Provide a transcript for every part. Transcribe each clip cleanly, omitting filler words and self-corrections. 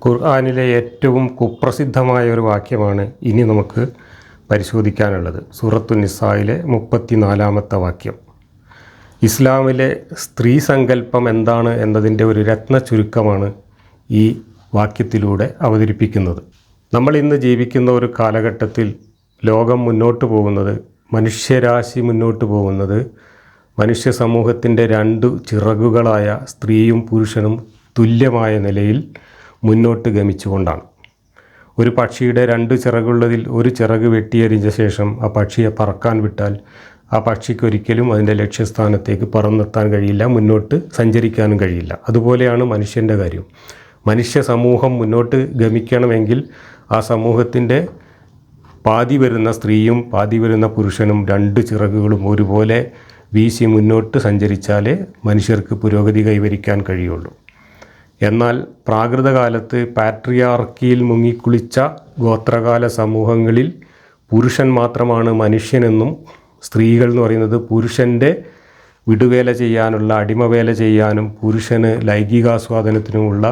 ഖുർആനിലെ ഏറ്റവും കുപ്രസിദ്ധമായ ഒരു വാക്യമാണ് ഇനി നമുക്ക് പരിശോധിക്കാനുള്ളത്. സൂറത്തു നിസായിലെ 34-ാമത്തെ വാക്യം. ഇസ്ലാമിലെ സ്ത്രീ സങ്കല്പം എന്താണ് എന്നതിൻ്റെ ഒരു രത്ന ചുരുക്കമാണ് ഈ വാക്യത്തിലൂടെ അവതരിപ്പിക്കുന്നത്. നമ്മൾ ഇന്ന് ജീവിക്കുന്ന ഒരു കാലഘട്ടത്തിൽ ലോകം മുന്നോട്ട് പോകുന്നത്, മനുഷ്യരാശി മുന്നോട്ട് പോകുന്നത് മനുഷ്യ സമൂഹത്തിൻ്റെ രണ്ട് ചിറകുകളായ സ്ത്രീയും പുരുഷനും തുല്യമായ നിലയിൽ മുന്നോട്ട് ഗമിച്ചുകൊണ്ടാണ്. ഒരു പക്ഷിയുടെ രണ്ട് ചിറകുള്ളതിൽ ഒരു ചിറക് വെട്ടിയെറിഞ്ഞ ശേഷം ആ പക്ഷിയെ പറക്കാൻ വിട്ടാൽ ആ പക്ഷിക്കൊരിക്കലും അതിൻ്റെ ലക്ഷ്യസ്ഥാനത്തേക്ക് പറന്നെത്താൻ കഴിയില്ല, മുന്നോട്ട് സഞ്ചരിക്കാനും കഴിയില്ല. അതുപോലെയാണ് മനുഷ്യൻ്റെ കാര്യം. മനുഷ്യ സമൂഹം മുന്നോട്ട് ഗമിക്കണമെങ്കിൽ ആ സമൂഹത്തിൻ്റെ പാതി വരുന്ന സ്ത്രീയും പാതി വരുന്ന പുരുഷനും രണ്ട് ചിറകുകളും ഒരുപോലെ വീശി മുന്നോട്ട് സഞ്ചരിച്ചാലേ മനുഷ്യർക്ക് പുരോഗതി കൈവരിക്കാൻ കഴിയുള്ളൂ. എന്നാൽ പ്രാകൃതകാലത്ത് പാട്രിയാർക്കിയിൽ മുങ്ങിക്കുളിച്ച ഗോത്രകാല സമൂഹങ്ങളിൽ പുരുഷൻ മാത്രമാണ് മനുഷ്യനെന്നും സ്ത്രീകൾ എന്ന് പറയുന്നത് പുരുഷൻ്റെ വിടുവേല ചെയ്യാനുള്ള, അടിമവേല ചെയ്യാനും പുരുഷന് ലൈംഗികാസ്വാദനത്തിനുമുള്ള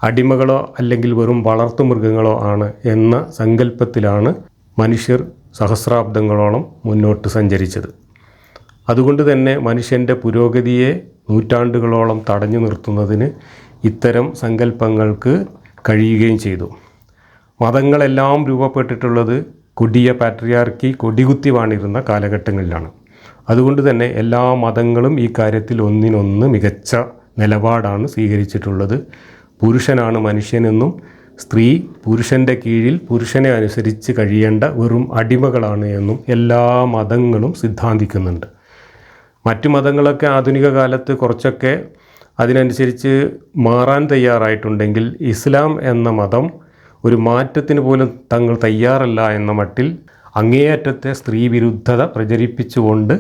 അടിമകളോ അല്ലെങ്കിൽ വെറും വളർത്തുമൃഗങ്ങളോ ആണ് എന്ന സങ്കല്പത്തിലാണ് മനുഷ്യർ സഹസ്രാബ്ദങ്ങളോളം മുന്നോട്ട് സഞ്ചരിച്ചത്. അതുകൊണ്ട് തന്നെ മനുഷ്യൻ്റെ പുരോഗതിയെ നൂറ്റാണ്ടുകളോളം തടഞ്ഞു നിർത്തുന്നതിന് ഇത്തരം സങ്കല്പങ്ങൾക്ക് കഴിയുകയും ചെയ്തു. മതങ്ങളെല്ലാം രൂപപ്പെട്ടിട്ടുള്ളത് കൊടിയ പാട്രിയാർക്കി കൊടികുത്തി വാണിരുന്ന കാലഘട്ടങ്ങളിലാണ്. അതുകൊണ്ട് തന്നെ എല്ലാ മതങ്ങളും ഈ കാര്യത്തിൽ ഒന്നിനൊന്ന് മികച്ച നിലപാടാണ് സ്വീകരിച്ചിട്ടുള്ളത്. പുരുഷനാണ് മനുഷ്യനെന്നും സ്ത്രീ പുരുഷൻ്റെ കീഴിൽ പുരുഷനെ അനുസരിച്ച് കഴിയേണ്ട വെറും അടിമകളാണ് എന്നും എല്ലാ മതങ്ങളും സിദ്ധാന്തിക്കുന്നുണ്ട്. മറ്റു മതങ്ങളൊക്കെ ആധുനിക കാലത്ത് കുറച്ചൊക്കെ അതിനനുസരിച്ച് മാറാൻ തയ്യാറായിട്ടുണ്ടെങ്കിൽ ഇസ്ലാം എന്ന മതം ഒരു മാറ്റത്തിന് പോലും തങ്ങൾ തയ്യാറല്ല എന്ന മട്ടിൽ അങ്ങേയറ്റത്തെ സ്ത്രീ വിരുദ്ധത പ്രചരിപ്പിച്ചുകൊണ്ട്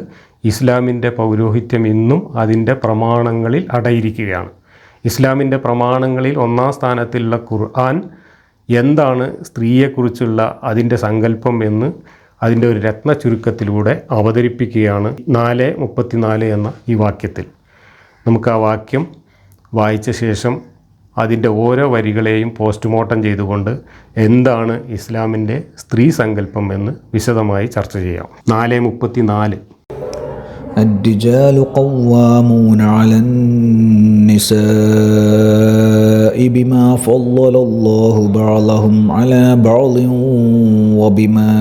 ഇസ്ലാമിൻ്റെ പൗരോഹിത്യം ഇന്നും അതിൻ്റെ പ്രമാണങ്ങളിൽ അടയിരിക്കുകയാണ്. ഇസ്ലാമിൻ്റെ പ്രമാണങ്ങളിൽ ഒന്നാം സ്ഥാനത്തുള്ള ഖുർആൻ എന്താണ് സ്ത്രീയെക്കുറിച്ചുള്ള അതിൻ്റെ സങ്കല്പം എന്ന് അതിൻ്റെ ഒരു രത്ന ചുരുക്കത്തിലൂടെ അവതരിപ്പിക്കുകയാണ് 4:34 എന്ന ഈ വാക്യത്തിൽ. നമുക്ക് ആ വാക്യം വായിച്ച ശേഷം അതിൻ്റെ ഓരോ വരികളെയും പോസ്റ്റ്മോർട്ടം ചെയ്തുകൊണ്ട് എന്താണ് ഇസ്ലാമിൻ്റെ സ്ത്രീ സങ്കല്പം എന്ന് വിശദമായി ചർച്ച ചെയ്യാം. 4:34. الرجال قوامون على النساء بما فضل الله بعضهم على بعض وبما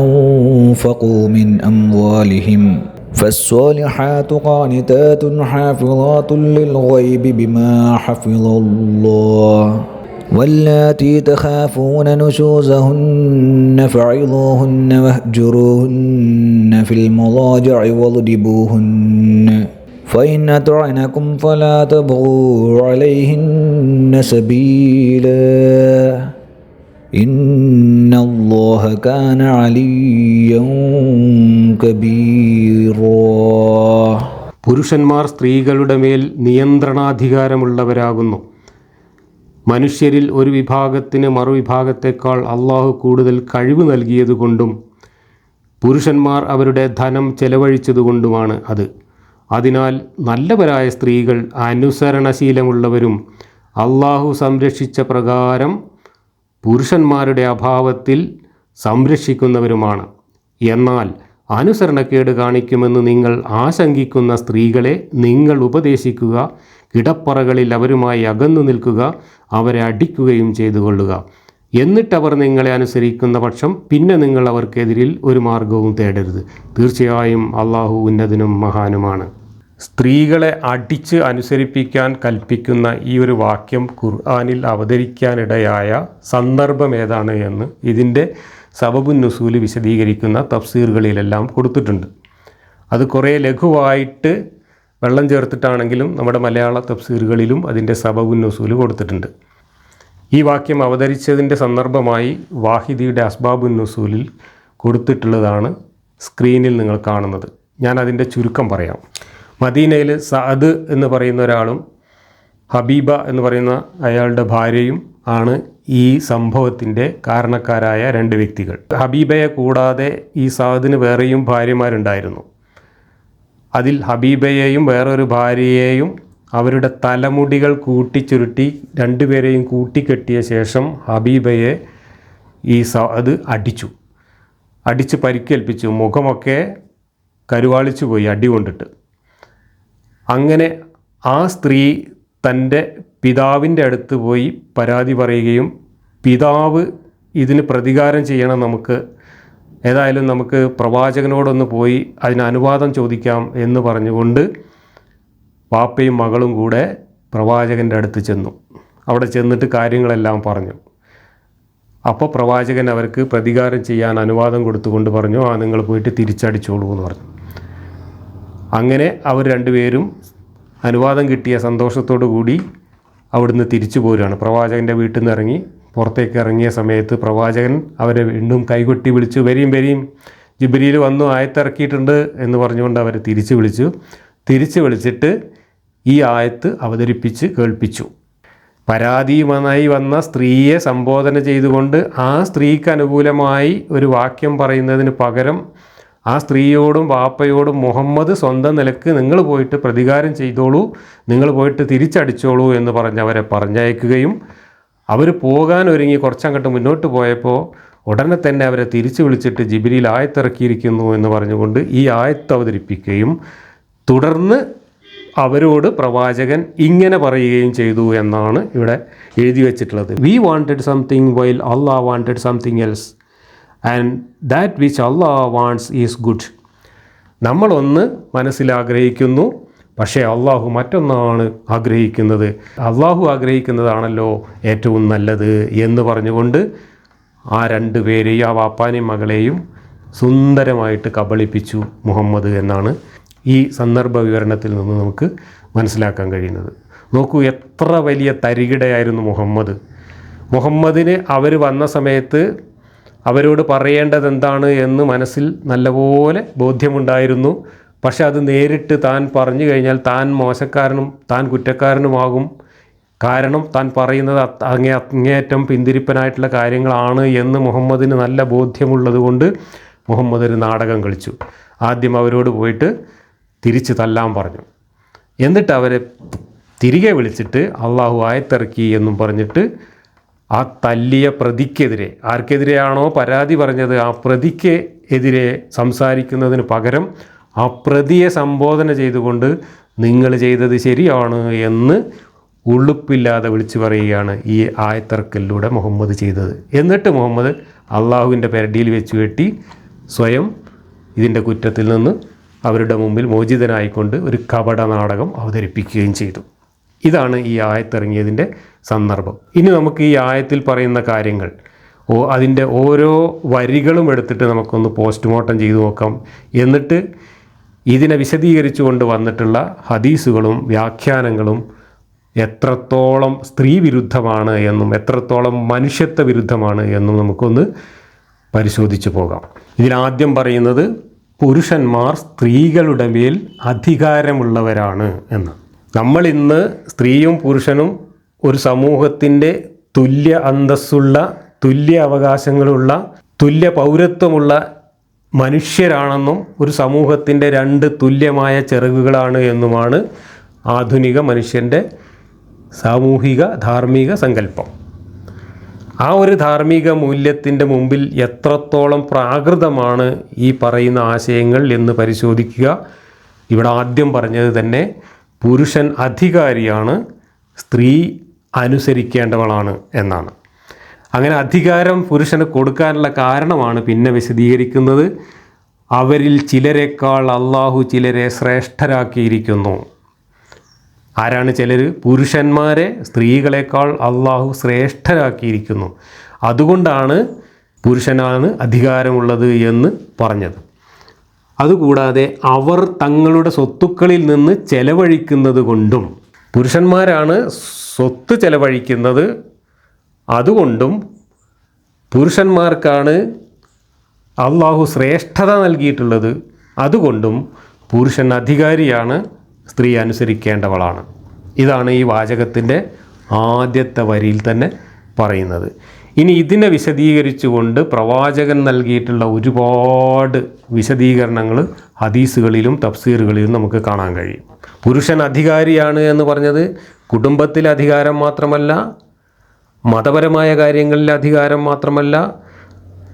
أنفقوا من أموالهم فالصالحات قانتات حافظات للغيب بما حفظ الله واللاتي تخافون نشوزهن فعظوهن واهجروهن في المضاجع واضربوهن فإن أطعنكم فلا تبغوا عليهن سبيلا إن الله كان عليا كبيرا. പുരുഷന്മാർ സ്ത്രീകളുടെ മേൽ നിയന്ത്രണാധികാരമുള്ളവരാകുന്നു. മനുഷ്യരിൽ ഒരു വിഭാഗത്തിന് മറുവിഭാഗത്തേക്കാൾ അള്ളാഹു കൂടുതൽ കഴിവ് നൽകിയതുകൊണ്ടും പുരുഷന്മാർ അവരുടെ ധനം ചെലവഴിച്ചതുകൊണ്ടുമാണ് അത്. അതിനാൽ നല്ലവരായ സ്ത്രീകൾ അനുസരണശീലമുള്ളവരും അള്ളാഹു സംരക്ഷിച്ച പ്രകാരം പുരുഷന്മാരുടെ അഭാവത്തിൽ സംരക്ഷിക്കുന്നവരുമാണ്. എന്നാൽ അനുസരണക്കേട് കാണിക്കുമെന്ന് നിങ്ങൾ ആശങ്കിക്കുന്ന സ്ത്രീകളെ നിങ്ങൾ ഉപദേശിക്കുക, കിടപ്പറകളിൽ അവരുമായി അകന്നു നിൽക്കുക, അവരെ അടിക്കുകയും ചെയ്തു കൊള്ളുക. എന്നിട്ടവർ നിങ്ങളെ അനുസരിക്കുന്ന പക്ഷം പിന്നെ നിങ്ങൾ അവർക്കെതിരിൽ ഒരു മാർഗവും തേടരുത്. തീർച്ചയായും അള്ളാഹു ഉന്നതനും മഹാനുമാണ്. സ്ത്രീകളെ അടിച്ച് അനുസരിപ്പിക്കാൻ കൽപ്പിക്കുന്ന ഈ ഒരു വാക്യം ഖുർആനിൽ അവതരിക്കാനിടയായ സന്ദർഭം ഏതാണ് എന്ന് ഇതിൻ്റെ സബബുൻ നുസൂല് വിശദീകരിക്കുന്ന തഫ്സീറുകളിലെല്ലാം കൊടുത്തിട്ടുണ്ട്. അത് കുറേ ലഘുവായിട്ട് വെള്ളം ചേർത്തിട്ടാണെങ്കിലും നമ്മുടെ മലയാള തഫ്സീറുകളിലും അതിൻ്റെ സബബുൻ നുസൂല് കൊടുത്തിട്ടുണ്ട്. ഈ വാക്യം അവതരിച്ചതിൻ്റെ സന്ദർഭമായി വാഹിദിയുടെ അസ്ബാബുൻ നുസൂലിൽ കൊടുത്തിട്ടുള്ളതാണ് സ്ക്രീനിൽ നിങ്ങൾ കാണുന്നത്. ഞാൻ അതിൻ്റെ ചുരുക്കം പറയാം. മദീനയിൽ സഅദ് എന്ന് പറയുന്ന ഒരാളും ഹബീബ എന്ന് പറയുന്ന അയാളുടെ ഭാര്യയും ആണ് ഈ സംഭവത്തിൻ്റെ കാരണക്കാരായ രണ്ട് വ്യക്തികൾ. ഹബീബയെ കൂടാതെ ഈ സഅദിന് വേറെയും ഭാര്യമാരുണ്ടായിരുന്നു. അതിൽ ഹബീബയെയും വേറൊരു ഭാര്യയെയും അവരുടെ തലമുടികൾ കൂട്ടിച്ചുരുട്ടി രണ്ടുപേരെയും കൂട്ടിക്കെട്ടിയ ശേഷം ഹബീബയെ ഈ സഅദ് അടിച്ച് പരിക്കേൽപ്പിച്ചു. മുഖമൊക്കെ കരുവാളിച്ചു പോയി അടി കൊണ്ടിട്ട്. അങ്ങനെ ആ സ്ത്രീ തൻ്റെ പിതാവിൻ്റെ അടുത്ത് പോയി പരാതി പറയുകയും പിതാവ് ഇതിന് പ്രതികാരം ചെയ്യണം, ഏതായാലും നമുക്ക് പ്രവാചകനോടൊന്ന് പോയി അതിന് അനുവാദം ചോദിക്കാം എന്ന് പറഞ്ഞുകൊണ്ട് പാപ്പയും മകളും കൂടെ പ്രവാചകൻ്റെ അടുത്ത് ചെന്നു. അവിടെ ചെന്നിട്ട് കാര്യങ്ങളെല്ലാം പറഞ്ഞു. അപ്പോൾ പ്രവാചകൻ അവർക്ക് പ്രതികാരം ചെയ്യാൻ അനുവാദം കൊടുത്തുകൊണ്ട് പറഞ്ഞു, നിങ്ങൾ പോയിട്ട് തിരിച്ചടിച്ചോളൂ എന്ന് പറഞ്ഞു. അങ്ങനെ അവർ രണ്ടുപേരും അനുവാദം കിട്ടിയ സന്തോഷത്തോടു കൂടി അവിടുന്ന് തിരിച്ചു പോരുകയാണ്. പ്രവാചകൻ്റെ വീട്ടിൽ നിന്ന് ഇറങ്ങി പുറത്തേക്ക് ഇറങ്ങിയ സമയത്ത് പ്രവാചകൻ അവരെ വീണ്ടും കൈകൊട്ടി വിളിച്ചു, വരീം ജിബ്രീൽ വന്നു, ആയത്തിറക്കിയിട്ടുണ്ട് എന്ന് പറഞ്ഞുകൊണ്ട് അവരെ തിരിച്ച് വിളിച്ചിട്ട് ഈ ആയത്ത് അവതരിപ്പിച്ച് കേൾപ്പിച്ചു. പരാതിയുമായി വന്ന സ്ത്രീയെ സംബോധന ചെയ്തുകൊണ്ട് ആ സ്ത്രീക്ക് അനുകൂലമായി ഒരു വാക്യം പറയുന്നതിന് പകരം ആ സ്ത്രീയോടും വാപ്പയോടും മുഹമ്മദ് സ്വന്തം നിലക്ക് നിങ്ങൾ പോയിട്ട് പ്രതികാരം ചെയ്തോളൂ, നിങ്ങൾ പോയിട്ട് തിരിച്ചടിച്ചോളൂ എന്ന് പറഞ്ഞ് അവരെ പറഞ്ഞയക്കുകയും അവർ പോകാൻ ഒരുങ്ങി കുറച്ചങ്ങോട്ട് മുന്നോട്ട് പോയപ്പോൾ ഉടനെ തന്നെ അവരെ തിരിച്ചു വിളിച്ചിട്ട് ജിബ്രീൽ ആയത്തിറക്കിയിരിക്കുന്നു എന്ന് പറഞ്ഞുകൊണ്ട് ഈ ആയത്ത് അവതരിപ്പിക്കുകയും തുടർന്ന് അവരോട് പ്രവാചകൻ ഇങ്ങനെ പറയുകയും ചെയ്തു എന്നാണ് ഇവിടെ എഴുതി വച്ചിട്ടുള്ളത്. We wanted something while Allah wanted something else and that which Allah wants is good. നമ്മളൊന്ന് മനസ്സിലാഗ്രഹിക്കുന്നു, പക്ഷേ അള്ളാഹു മറ്റൊന്നാണ് ആഗ്രഹിക്കുന്നത്. അള്ളാഹു ആഗ്രഹിക്കുന്നതാണല്ലോ ഏറ്റവും നല്ലത് എന്ന് പറഞ്ഞുകൊണ്ട് ആ രണ്ടുപേരെയും, ആ വാപ്പാനെയും മകളെയും സുന്ദരമായിട്ട് കബളിപ്പിച്ചു മുഹമ്മദ് എന്നാണ് ഈ സന്ദർഭ വിവരണത്തിൽ നിന്ന് നമുക്ക് മനസ്സിലാക്കാൻ കഴിയുന്നത്. നോക്കൂ, എത്ര വലിയ തരികിടയായിരുന്നു മുഹമ്മദിന് അവർ വന്ന സമയത്ത് അവരോട് പറയേണ്ടത് എന്താണ് എന്ന് മനസ്സിൽ നല്ലപോലെ ബോധ്യമുണ്ടായിരുന്നു. പക്ഷെ അത് നേരിട്ട് താൻ പറഞ്ഞു കഴിഞ്ഞാൽ താൻ മോശക്കാരനും താൻ കുറ്റക്കാരനുമാകും. കാരണം താൻ പറയുന്നത് അങ്ങേയറ്റം പിന്തിരിപ്പനായിട്ടുള്ള കാര്യങ്ങളാണ് എന്ന് മുഹമ്മദിന് നല്ല ബോധ്യമുള്ളത് കൊണ്ട് മുഹമ്മദ് ഒരു നാടകം കളിച്ചു. ആദ്യം അവരോട് പോയിട്ട് തിരിച്ച് തല്ലാൻ പറഞ്ഞു. എന്നിട്ട് അവരെ തിരികെ വിളിച്ചിട്ട് അള്ളാഹു ആയത്തിറക്കി എന്നും പറഞ്ഞിട്ട് ആ തല്ലിയ പ്രതിക്കെതിരെ, ആർക്കെതിരെയാണോ പരാതി പറഞ്ഞത് ആ പ്രതിക്ക് എതിരെ സംസാരിക്കുന്നതിന് പകരം ആ പ്രതിയെ സംബോധന ചെയ്തുകൊണ്ട് നിങ്ങൾ ചെയ്തത് ശരിയാണ് എന്ന് ഉളുപ്പില്ലാതെ വിളിച്ചു പറയുകയാണ് ഈ ആയത്തിറക്കലിലൂടെ മുഹമ്മദ് ചെയ്തത്. എന്നിട്ട് മുഹമ്മദ് അള്ളാഹുവിൻ്റെ പെരടിയിൽ വെച്ച് കെട്ടി സ്വയം ഇതിൻ്റെ കുറ്റത്തിൽ നിന്ന് അവരുടെ മുമ്പിൽ മോചിതനായിക്കൊണ്ട് ഒരു കപട നാടകം അവതരിപ്പിക്കുകയും ചെയ്തു. ഇതാണ് ഈ ആയത്തിറങ്ങിയതിൻ്റെ സന്ദർഭം. ഇനി നമുക്ക് ഈ ആയത്തിൽ പറയുന്ന കാര്യങ്ങൾ അതിൻ്റെ ഓരോ വരികളും എടുത്തിട്ട് നമുക്കൊന്ന് പോസ്റ്റ്മോർട്ടം ചെയ്തു നോക്കാം. എന്നിട്ട് ഇതിനെ വിശദീകരിച്ചു കൊണ്ട് വന്നിട്ടുള്ള ഹദീസുകളും വ്യാഖ്യാനങ്ങളും എത്രത്തോളം സ്ത്രീ വിരുദ്ധമാണ് എന്നും എത്രത്തോളം മനുഷ്യത്വ വിരുദ്ധമാണ് എന്നും നമുക്കൊന്ന് പരിശോധിച്ചു പോകാം. ഇതിലാദ്യം പറയുന്നത് പുരുഷന്മാർ സ്ത്രീകളുടെ മേൽ അധികാരമുള്ളവരാണ് എന്ന്. നമ്മൾ ഇന്ന് സ്ത്രീയും പുരുഷനും ഒരു സമൂഹത്തിൻ്റെ തുല്യ അന്തസ്സുള്ള, തുല്യ അവകാശങ്ങളുള്ള, തുല്യ പൗരത്വമുള്ള മനുഷ്യരാണെന്നും ഒരു സമൂഹത്തിൻ്റെ രണ്ട് തുല്യമായ ചിറകുകളാണ് എന്നുമാണ് ആധുനിക മനുഷ്യൻ്റെ സാമൂഹിക ധാർമ്മിക സങ്കല്പം. ആ ഒരു ധാർമ്മിക മൂല്യത്തിൻ്റെ മുമ്പിൽ എത്രത്തോളം പ്രാകൃതമാണ് ഈ പറയുന്ന ആശയങ്ങൾ എന്ന് പരിശോധിക്കുക. ഇവിടെ ആദ്യം പറഞ്ഞത് തന്നെ പുരുഷൻ അധികാരിയാണ്, സ്ത്രീ അനുസരിക്കേണ്ടവളാണ് എന്നാണ്. അങ്ങനെ അധികാരം പുരുഷന് കൊടുക്കാനുള്ള കാരണമാണ് പിന്നെ വിശദീകരിക്കുന്നത്. അവരിൽ ചിലരെക്കാൾ അള്ളാഹു ചിലരെ ശ്രേഷ്ഠരാക്കിയിരിക്കുന്നു. ആരാണ് ചിലർ? പുരുഷന്മാരെ സ്ത്രീകളെക്കാൾ അള്ളാഹു ശ്രേഷ്ഠരാക്കിയിരിക്കുന്നു. അതുകൊണ്ടാണ് പുരുഷനാണ് അധികാരമുള്ളത് എന്ന് പറഞ്ഞത്. അതുകൂടാതെ അവർ തങ്ങളുടെ സ്വത്തുക്കളിൽ നിന്ന് ചെലവഴിക്കുന്നത് കൊണ്ടും, പുരുഷന്മാരാണ് സ്വത്ത് ചെലവഴിക്കുന്നത്, അതുകൊണ്ടും പുരുഷന്മാർക്കാണ് അള്ളാഹു ശ്രേഷ്ഠത നൽകിയിട്ടുള്ളത്, അതുകൊണ്ടും പുരുഷൻ അധികാരിയാണ്, സ്ത്രീ അനുസരിക്കേണ്ടവളാണ്. ഇതാണ് ഈ വാചകത്തിൻ്റെ ആദ്യത്തെ വരിയിൽ തന്നെ പറയുന്നത്. ഇനി ഇതിനെ വിശദീകരിച്ചുകൊണ്ട് പ്രവാചകൻ നൽകിയിട്ടുള്ള ഒരുപാട് വിശദീകരണങ്ങൾ ഹദീസുകളിലും തഫ്സീറുകളിലും നമുക്ക് കാണാൻ കഴിയും. പുരുഷൻ അധികാരിയാണ് എന്ന് പറഞ്ഞത് കുടുംബത്തിലെ അധികാരം മാത്രമല്ല, മതപരമായ കാര്യങ്ങളിലെ അധികാരം മാത്രമല്ല,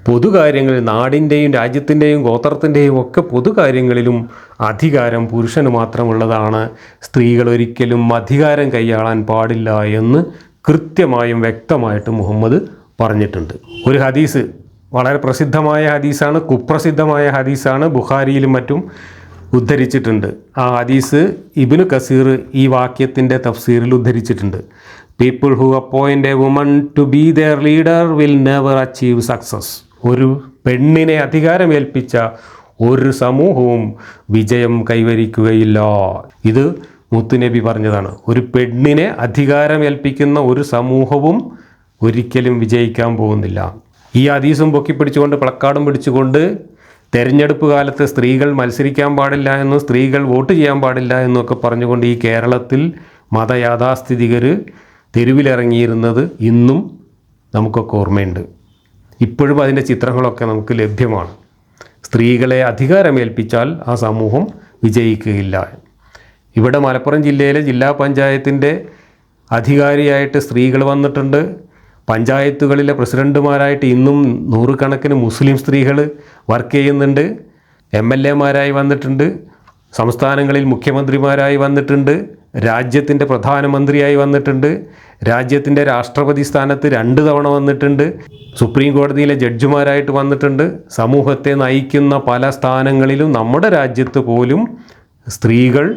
പൊതുകാര്യങ്ങളിൽ നാടിൻ്റെയും രാജ്യത്തിൻ്റെയും ഗോത്രത്തിൻ്റെയും ഒക്കെ പൊതുകാര്യങ്ങളിലും അധികാരം പുരുഷന് മാത്രമുള്ളതാണ്. സ്ത്രീകൾ ഒരിക്കലും അധികാരം കൈയാളാൻ പാടില്ല എന്ന് കൃത്യമായും വ്യക്തമായിട്ട് മുഹമ്മദ് പറഞ്ഞിട്ടുണ്ട്. ഒരു ഹദീസ്, വളരെ പ്രസിദ്ധമായ ഹദീസാണ്, കുപ്രസിദ്ധമായ ഹദീസാണ്, ബുഖാരിയിലും മറ്റും ഉദ്ധരിച്ചിട്ടുണ്ട്. ആ ഹദീസ് ഇബ്നു കസീർ ഈ വാക്യത്തിൻ്റെ തഫ്സീറിൽ ഉദ്ധരിച്ചിട്ടുണ്ട്. People who appoint a woman to be their leader will never achieve success. ഒരു പെണ്ണിനെ അധികാരമേൽപ്പിച്ച ഒരു സമൂഹവും വിജയം കൈവരിക്കുകയില്ല. ഇത് മുത്തുനബി പറഞ്ഞതാണ്. ഒരു പെണ്ണിനെ അധികാരമേൽപ്പിക്കുന്ന ഒരു സമൂഹവും ഒരിക്കലും വിജയിക്കാൻ പോകുന്നില്ല. ഈ ഹദീസും പൊക്കിപ്പിടിച്ചുകൊണ്ട് പ്ലക്കാർഡും പിടിച്ചുകൊണ്ട് തെരഞ്ഞെടുപ്പ് കാലത്ത് സ്ത്രീകൾ മത്സരിക്കാൻ പാടില്ല എന്നും സ്ത്രീകൾ വോട്ട് ചെയ്യാൻ പാടില്ല എന്നൊക്കെ പറഞ്ഞുകൊണ്ട് ഈ കേരളത്തിൽ മതയാഥാസ്ഥിതികർ തെരുവിലിറങ്ങിയിരുന്നത് ഇന്നും നമുക്കൊക്കെ ഓർമ്മയുണ്ട്. ഇപ്പോഴും അതിൻ്റെ ചിത്രങ്ങളൊക്കെ നമുക്ക് ലഭ്യമാണ്. സ്ത്രീകളെ അധികാരമേൽപ്പിച്ചാൽ ആ സമൂഹം വിജയിക്കുകയില്ല. ഇവിടെ മലപ്പുറം ജില്ലയിലെ ജില്ലാ പഞ്ചായത്തിൻ്റെ അധികാരിയായിട്ട് സ്ത്രീകൾ വന്നിട്ടുണ്ട്. പഞ്ചായത്തുകളിലെ പ്രസിഡന്റുമാരായിട്ട് ഇന്നും നൂറുകണക്കിന് മുസ്ലിം സ്ത്രീകൾ വർക്ക് ചെയ്യുന്നുണ്ട്. MLA-മാരായി വന്നിട്ടുണ്ട്, സംസ്ഥാനങ്ങളിൽ മുഖ്യമന്ത്രിമാരായി വന്നിട്ടുണ്ട്, രാജ്യത്തിൻ്റെ പ്രധാനമന്ത്രിയായി വന്നിട്ടുണ്ട്, രാജ്യത്തിൻ്റെ രാഷ്ട്രപതി സ്ഥാനത്ത് 2 തവണ വന്നിട്ടുണ്ട്, സുപ്രീം കോടതിയിലെ ജഡ്ജിമാരായിട്ട് വന്നിട്ടുണ്ട്. സമൂഹത്തെ നയിക്കുന്ന പല സ്ഥാനങ്ങളിലും നമ്മുടെ രാജ്യത്ത് പോലും സ്ത്രീകൾ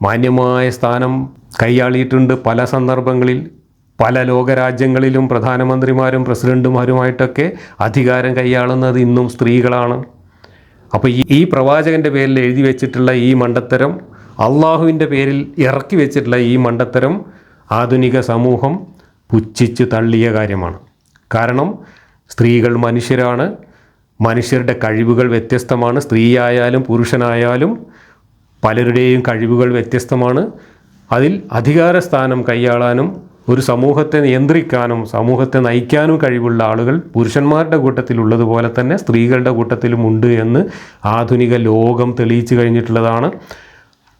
മാന്യമായ സ്ഥാനം കൈയാളിയിട്ടുണ്ട്. പല സന്ദർഭങ്ങളിൽ പല ലോകരാജ്യങ്ങളിലും പ്രധാനമന്ത്രിമാരും പ്രസിഡന്റുമാരുമായിട്ടൊക്കെ അധികാരം കൈയാളുന്നത് ഇന്നും സ്ത്രീകളാണ്. അപ്പോൾ ഈ പ്രവാചകൻ്റെ പേരിൽ എഴുതി വെച്ചിട്ടുള്ള ഈ മണ്ടത്തരം, അള്ളാഹുവിൻ്റെ പേരിൽ ഇറക്കി വെച്ചിട്ടുള്ള ഈ മണ്ടത്തരം ആധുനിക സമൂഹം പുച്ഛിച്ച് തള്ളിയ കാര്യമാണ്. കാരണം സ്ത്രീകൾ മനുഷ്യരാണ്, മനുഷ്യരുടെ കഴിവുകൾ വ്യത്യസ്തമാണ്. സ്ത്രീയായാലും പുരുഷനായാലും പലരുടെയും കഴിവുകൾ വ്യത്യസ്തമാണ്. അതിൽ അധികാരസ്ഥാനം കൈയാളാനും ഒരു സമൂഹത്തെ നിയന്ത്രിക്കാനും സമൂഹത്തെ നയിക്കാനും കഴിവുള്ള ആളുകൾ പുരുഷന്മാരുടെ കൂട്ടത്തിലുള്ളതുപോലെ തന്നെ സ്ത്രീകളുടെ കൂട്ടത്തിലുമുണ്ട് എന്ന് ആധുനിക ലോകം തെളിയിച്ചു കഴിഞ്ഞിട്ടുള്ളതാണ്.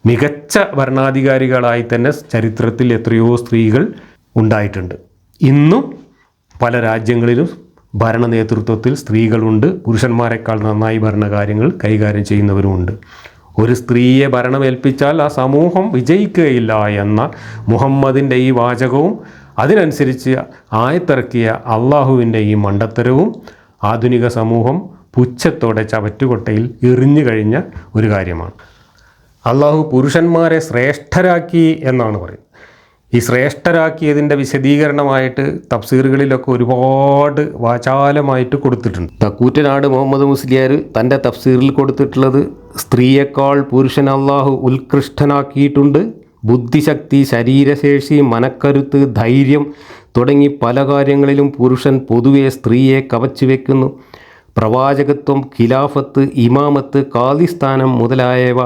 മികച്ച ഭരണാധികാരികളായി തന്നെ ചരിത്രത്തിൽ എത്രയോ സ്ത്രീകൾ ഉണ്ടായിട്ടുണ്ട്. ഇന്നും പല രാജ്യങ്ങളിലും ഭരണ നേതൃത്വത്തിൽ സ്ത്രീകളുണ്ട്. പുരുഷന്മാരെക്കാൾ നന്നായി ഭരണകാര്യങ്ങൾ കൈകാര്യം ചെയ്യുന്നവരുമുണ്ട്. ഒരു സ്ത്രീയെ ഭരണമേൽപ്പിച്ചാൽ ആ സമൂഹം വിജയിക്കുകയില്ല എന്ന മുഹമ്മദിൻ്റെ ഈ വാചകവും അതിനനുസരിച്ച് ആയത്തിറക്കിയ അള്ളാഹുവിൻ്റെ ഈ മണ്ടത്തരവും ആധുനിക സമൂഹം പുച്ഛത്തോടെ ചവറ്റുകൊട്ടയിൽ എറിഞ്ഞു കഴിഞ്ഞ ഒരു കാര്യമാണ്. അള്ളാഹു പുരുഷന്മാരെ ശ്രേഷ്ഠരാക്കി എന്നാണ് പറയുന്നത്. ഈ ശ്രേഷ്ഠരാക്കിയതിൻ്റെ വിശദീകരണമായിട്ട് തഫ്സീറുകളിലൊക്കെ ഒരുപാട് വാചാലമായിട്ട് കൊടുത്തിട്ടുണ്ട്. തക്കൂറ്റനാട് മുഹമ്മദ് മുസ്ലിയാർ തൻ്റെ തഫ്സീറിൽ കൊടുത്തിട്ടുള്ളത് സ്ത്രീയേക്കാൾ പുരുഷൻ അള്ളാഹു ഉത്കൃഷ്ടനാക്കിയിട്ടുണ്ട്. ബുദ്ധിശക്തി, ശരീരശേഷി, മനക്കരുത്ത്, ധൈര്യം തുടങ്ങി പല കാര്യങ്ങളിലും പുരുഷൻ പൊതുവെ സ്ത്രീയെ കവച്ചു വയ്ക്കുന്നു. പ്രവാചകത്വം, ഖിലാഫത്ത്, ഇമാമത്ത്, കാദിസ്ഥാനം മുതലായവ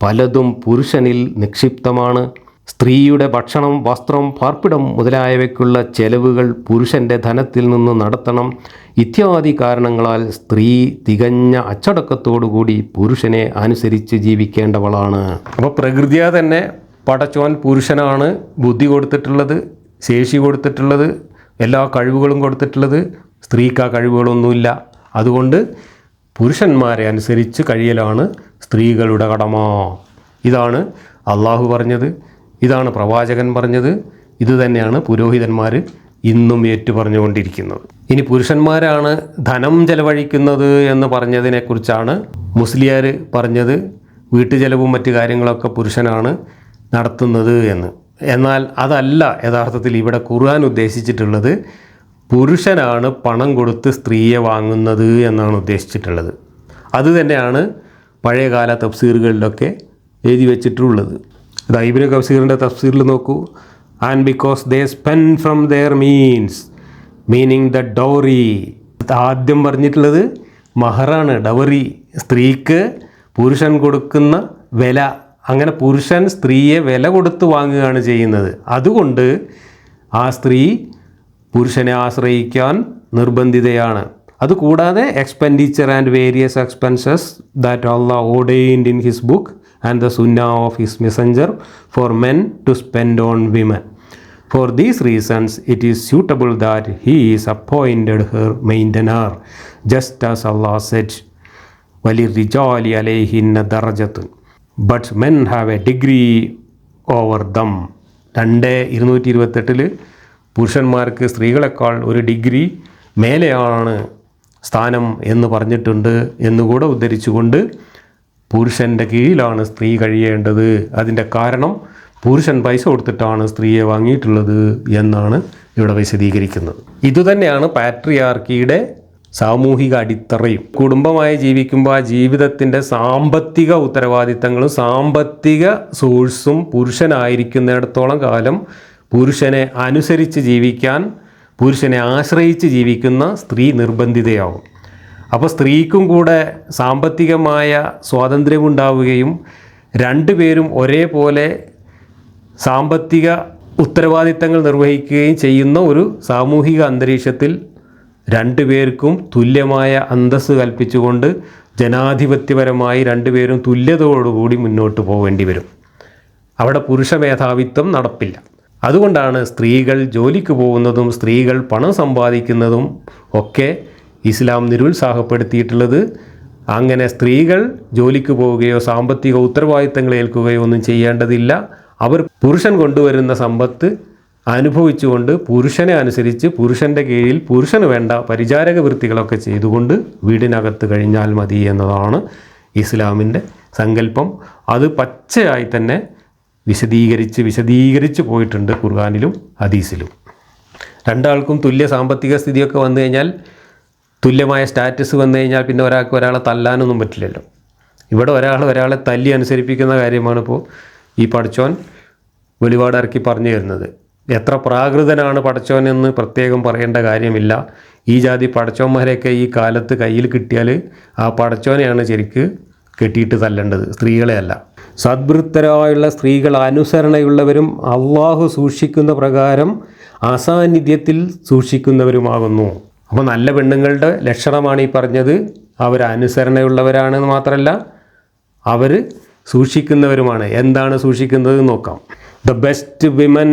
പലതും പുരുഷനിൽ നിക്ഷിപ്തമാണ്. സ്ത്രീയുടെ ഭക്ഷണം, വസ്ത്രം, പാർപ്പിടം മുതലായവയ്ക്കുള്ള ചെലവുകൾ പുരുഷൻ്റെ ധനത്തിൽ നിന്ന് നടത്തണം. ഇത്യാദി കാരണങ്ങളാൽ സ്ത്രീ തികഞ്ഞ അച്ചടക്കത്തോടുകൂടി പുരുഷനെ അനുസരിച്ച് ജീവിക്കേണ്ടവളാണ്. അപ്പോൾ പ്രകൃതിയാ തന്നെ പടച്ചോൻ പുരുഷനാണ് ബുദ്ധി കൊടുത്തിട്ടുള്ളത്, ശേഷി കൊടുത്തിട്ടുള്ളത്, എല്ലാ കഴിവുകളും കൊടുത്തിട്ടുള്ളത്. സ്ത്രീക്ക് ആ കഴിവുകളൊന്നുമില്ല. അതുകൊണ്ട് പുരുഷന്മാരെ അനുസരിച്ച് കഴിയലാണ് സ്ത്രീകളുടെ കടമ. ഇതാണ് അള്ളാഹു പറഞ്ഞത്, ഇതാണ് പ്രവാചകൻ പറഞ്ഞത്, ഇത് തന്നെയാണ് പുരോഹിതന്മാർ ഇന്നും ഏറ്റുപറഞ്ഞുകൊണ്ടിരിക്കുന്നത്. ഇനി പുരുഷന്മാരാണ് ധനം ചെലവഴിക്കുന്നത് എന്ന് പറഞ്ഞതിനെക്കുറിച്ചാണ് മുസ്ലിയാർ പറഞ്ഞത്. വീട്ടുചെലവും മറ്റു കാര്യങ്ങളൊക്കെ പുരുഷനാണ് നടത്തുന്നത് എന്ന്. എന്നാൽ അതല്ല യഥാർത്ഥത്തിൽ ഇവിടെ ഖുർആൻ ഉദ്ദേശിച്ചിട്ടുള്ളത്. പുരുഷനാണ് പണം കൊടുത്ത് സ്ത്രീയെ വാങ്ങുന്നത് എന്നാണ് ഉദ്ദേശിച്ചിട്ടുള്ളത്. അതുതന്നെയാണ് പഴയകാല തഫ്സീറുകളിലൊക്കെ എഴുതി വെച്ചിട്ടുള്ളത്. ഇബ്നു കസീറിൻ്റെ തഫ്സീറിൽ നോക്കൂ. And because they spend from their meaning the dowry. ആദ്യം പറഞ്ഞിട്ടുള്ളത് മഹറാണ്, ഡവറി, സ്ത്രീക്ക് പുരുഷൻ കൊടുക്കുന്ന വില. അങ്ങനെ പുരുഷൻ സ്ത്രീയെ വില കൊടുത്ത് വാങ്ങുകയാണ് ചെയ്യുന്നത്. അതുകൊണ്ട് ആ സ്ത്രീ പുരുഷനെ ആശ്രയിക്കാൻ നിർബന്ധിതയാണ്. അതുകൂടാതെ expenditure and various expenses that Allah ordained in his book and the sunnah of his messenger for men to spend on women. For these reasons, it is suitable that he is appointed her maintainer, just as Allah said, وَلِلرِّجَالِ عَلَيْهِنَّ دَرَجَةٌ. But men have a degree over them. 2:228 പുരുഷന്മാർക്ക് സ്ത്രീകളെക്കാൾ ഒരു degree മേലെയാണ് സ്ഥാനം എന്ന് പറഞ്ഞിട്ടുണ്ട് എന്നുകൂടെ ഉദ്ധരിച്ചുകൊണ്ട് പുരുഷൻ്റെ കീഴിലാണ് സ്ത്രീ കഴിയേണ്ടത്. അതിൻ്റെ കാരണം പുരുഷൻ പൈസ കൊടുത്തിട്ടാണ് സ്ത്രീയെ വാങ്ങിയിട്ടുള്ളത് എന്നാണ് ഇവിടെ വിശദീകരിക്കുന്നത്. ഇതുതന്നെയാണ് പാട്രിയാർക്കിയുടെ സാമൂഹിക അടിത്തറയും. കുടുംബമായി ജീവിക്കുമ്പോൾ ആ ജീവിതത്തിൻ്റെ സാമ്പത്തിക ഉത്തരവാദിത്തങ്ങളും സാമ്പത്തിക സോഴ്സും പുരുഷനായിരിക്കുന്നിടത്തോളം കാലം പുരുഷനെ അനുസരിച്ച് ജീവിക്കാൻ, പുരുഷനെ ആശ്രയിച്ച് ജീവിക്കുന്ന സ്ത്രീ നിർബന്ധിതയാവും. അപ്പോൾ സ്ത്രീക്കും കൂടെ സാമ്പത്തികമായ സ്വാതന്ത്ര്യമുണ്ടാവുകയും രണ്ടുപേരും ഒരേപോലെ സാമ്പത്തിക ഉത്തരവാദിത്തങ്ങൾ നിർവഹിക്കുകയും ചെയ്യുന്ന ഒരു സാമൂഹിക അന്തരീക്ഷത്തിൽ രണ്ടുപേർക്കും തുല്യമായ അന്തസ്സ് കൽപ്പിച്ചുകൊണ്ട് ജനാധിപത്യപരമായി രണ്ടുപേരും തുല്യതയോടുകൂടി മുന്നോട്ട് പോവേണ്ടി വരും. അവിടെ പുരുഷ മേധാവിത്വം നടപ്പില്ല. അതുകൊണ്ടാണ് സ്ത്രീകൾ ജോലിക്ക് പോകുന്നതും സ്ത്രീകൾ പണം സമ്പാദിക്കുന്നതും ഒക്കെ ഇസ്ലാം നിരുത്സാഹപ്പെടുത്തിയിട്ടുള്ളത്. അങ്ങനെ സ്ത്രീകൾ ജോലിക്ക് പോവുകയോ സാമ്പത്തിക ഉത്തരവാദിത്തങ്ങൾ ഏൽക്കുകയോ ഒന്നും ചെയ്യേണ്ടതില്ല. അവർ പുരുഷൻ കൊണ്ടുവരുന്ന സമ്പത്ത് അനുഭവിച്ചുകൊണ്ട് പുരുഷനെ അനുസരിച്ച് പുരുഷൻ്റെ കീഴിൽ പുരുഷന് വേണ്ട പരിചാരക വൃത്തികളൊക്കെ ചെയ്തുകൊണ്ട് വീടിനകത്ത് കഴിഞ്ഞാൽ മതി എന്നതാണ് ഇസ്ലാമിൻ്റെ സങ്കല്പം. അത് പച്ചയായി തന്നെ വിശദീകരിച്ച് പോയിട്ടുണ്ട് ഖുർആനിലും ഹദീസിലും. രണ്ടാൾക്കും തുല്യ സാമ്പത്തിക സ്ഥിതിയൊക്കെ വന്നു കഴിഞ്ഞാൽ, തുല്യമായ സ്റ്റാറ്റസ് വന്നു കഴിഞ്ഞാൽ പിന്നെ ഒരാൾക്ക് ഒരാളെ തല്ലാനൊന്നും പറ്റില്ലല്ലോ. ഇവിടെ ഒരാളെ തല്ലി അനുസരിപ്പിക്കുന്ന കാര്യമാണ് ഇപ്പോൾ ഈ പടച്ചോൻ വെളിപാട് ഇറക്കി പറഞ്ഞു തരുന്നത്. എത്ര പ്രാകൃതനാണ് പടച്ചോൻ എന്ന് പ്രത്യേകം പറയേണ്ട കാര്യമില്ല. ഈ ജാതി പടച്ചോന്മാരെയൊക്കെ ഈ കാലത്ത് കയ്യിൽ കിട്ടിയാൽ ആ പടച്ചോനെയാണ് ശരിക്ക് കെട്ടിയിട്ട് തല്ലേണ്ടത്, സ്ത്രീകളെ അല്ല. സദ്വൃത്തരായുള്ള സ്ത്രീകൾ അനുസരണയുള്ളവരും അള്ളാഹു സൂക്ഷിക്കുന്ന പ്രകാരം അസാന്നിധ്യത്തിൽ സൂക്ഷിക്കുന്നവരുമാകുന്നു. അപ്പോൾ നല്ല പെണ്ണുങ്ങളുടെ ലക്ഷണമാണ് ഈ പറഞ്ഞത്. അവർ അനുസരണയുള്ളവരാണെന്ന് മാത്രമല്ല, അവർ സൂക്ഷിക്കുന്നവരുമാണ്. എന്താണ് സൂക്ഷിക്കുന്നത് നോക്കാം. The best women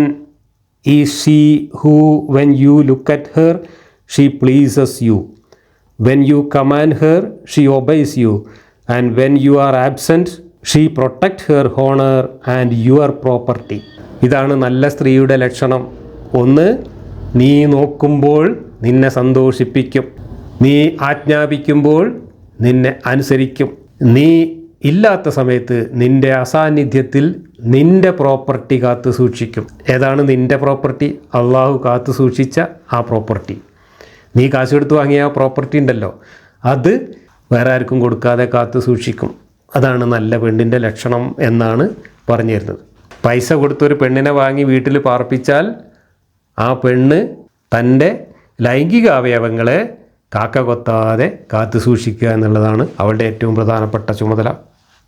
is she who when you look at her she pleases you, when you command her she obeys you, and when you are absent she protect her honour and your property. ഇതാണ് നല്ല സ്ത്രീയുടെ ലക്ഷണം. ഒന്ന്, നീ നോക്കുമ്പോൾ നിന്നെ സന്തോഷിപ്പിക്കും, നീ ആജ്ഞാപിക്കുമ്പോൾ നിന്നെ അനുസരിക്കും, നീ ഇല്ലാത്ത സമയത്ത് നിൻ്റെ അസാന്നിധ്യത്തിൽ നിൻ്റെ പ്രോപ്പർട്ടി കാത്തു സൂക്ഷിക്കും. ഏതാണ് നിൻ്റെ പ്രോപ്പർട്ടി? അള്ളാഹു കാത്തു സൂക്ഷിച്ച ആ പ്രോപ്പർട്ടി. നീ കാശ് കൊടുത്ത് വാങ്ങിയ ആ പ്രോപ്പർട്ടി ഉണ്ടല്ലോ, അത് വേറെ ആർക്കും കൊടുക്കാതെ കാത്തു സൂക്ഷിക്കും. അതാണ് നല്ല പെണ്ണിൻ്റെ ലക്ഷണം എന്നാണ് പറഞ്ഞു തരുന്നത്. പൈസ കൊടുത്തൊരു പെണ്ണിനെ വാങ്ങി വീട്ടിൽ പാർപ്പിച്ചാൽ ആ പെണ്ണ് തൻ്റെ ലൈംഗിക അവയവങ്ങളെ കാക്ക കൊത്താതെ കാത്തു സൂക്ഷിക്കുക എന്നുള്ളതാണ് അവളുടെ ഏറ്റവും പ്രധാനപ്പെട്ട ചുമതല.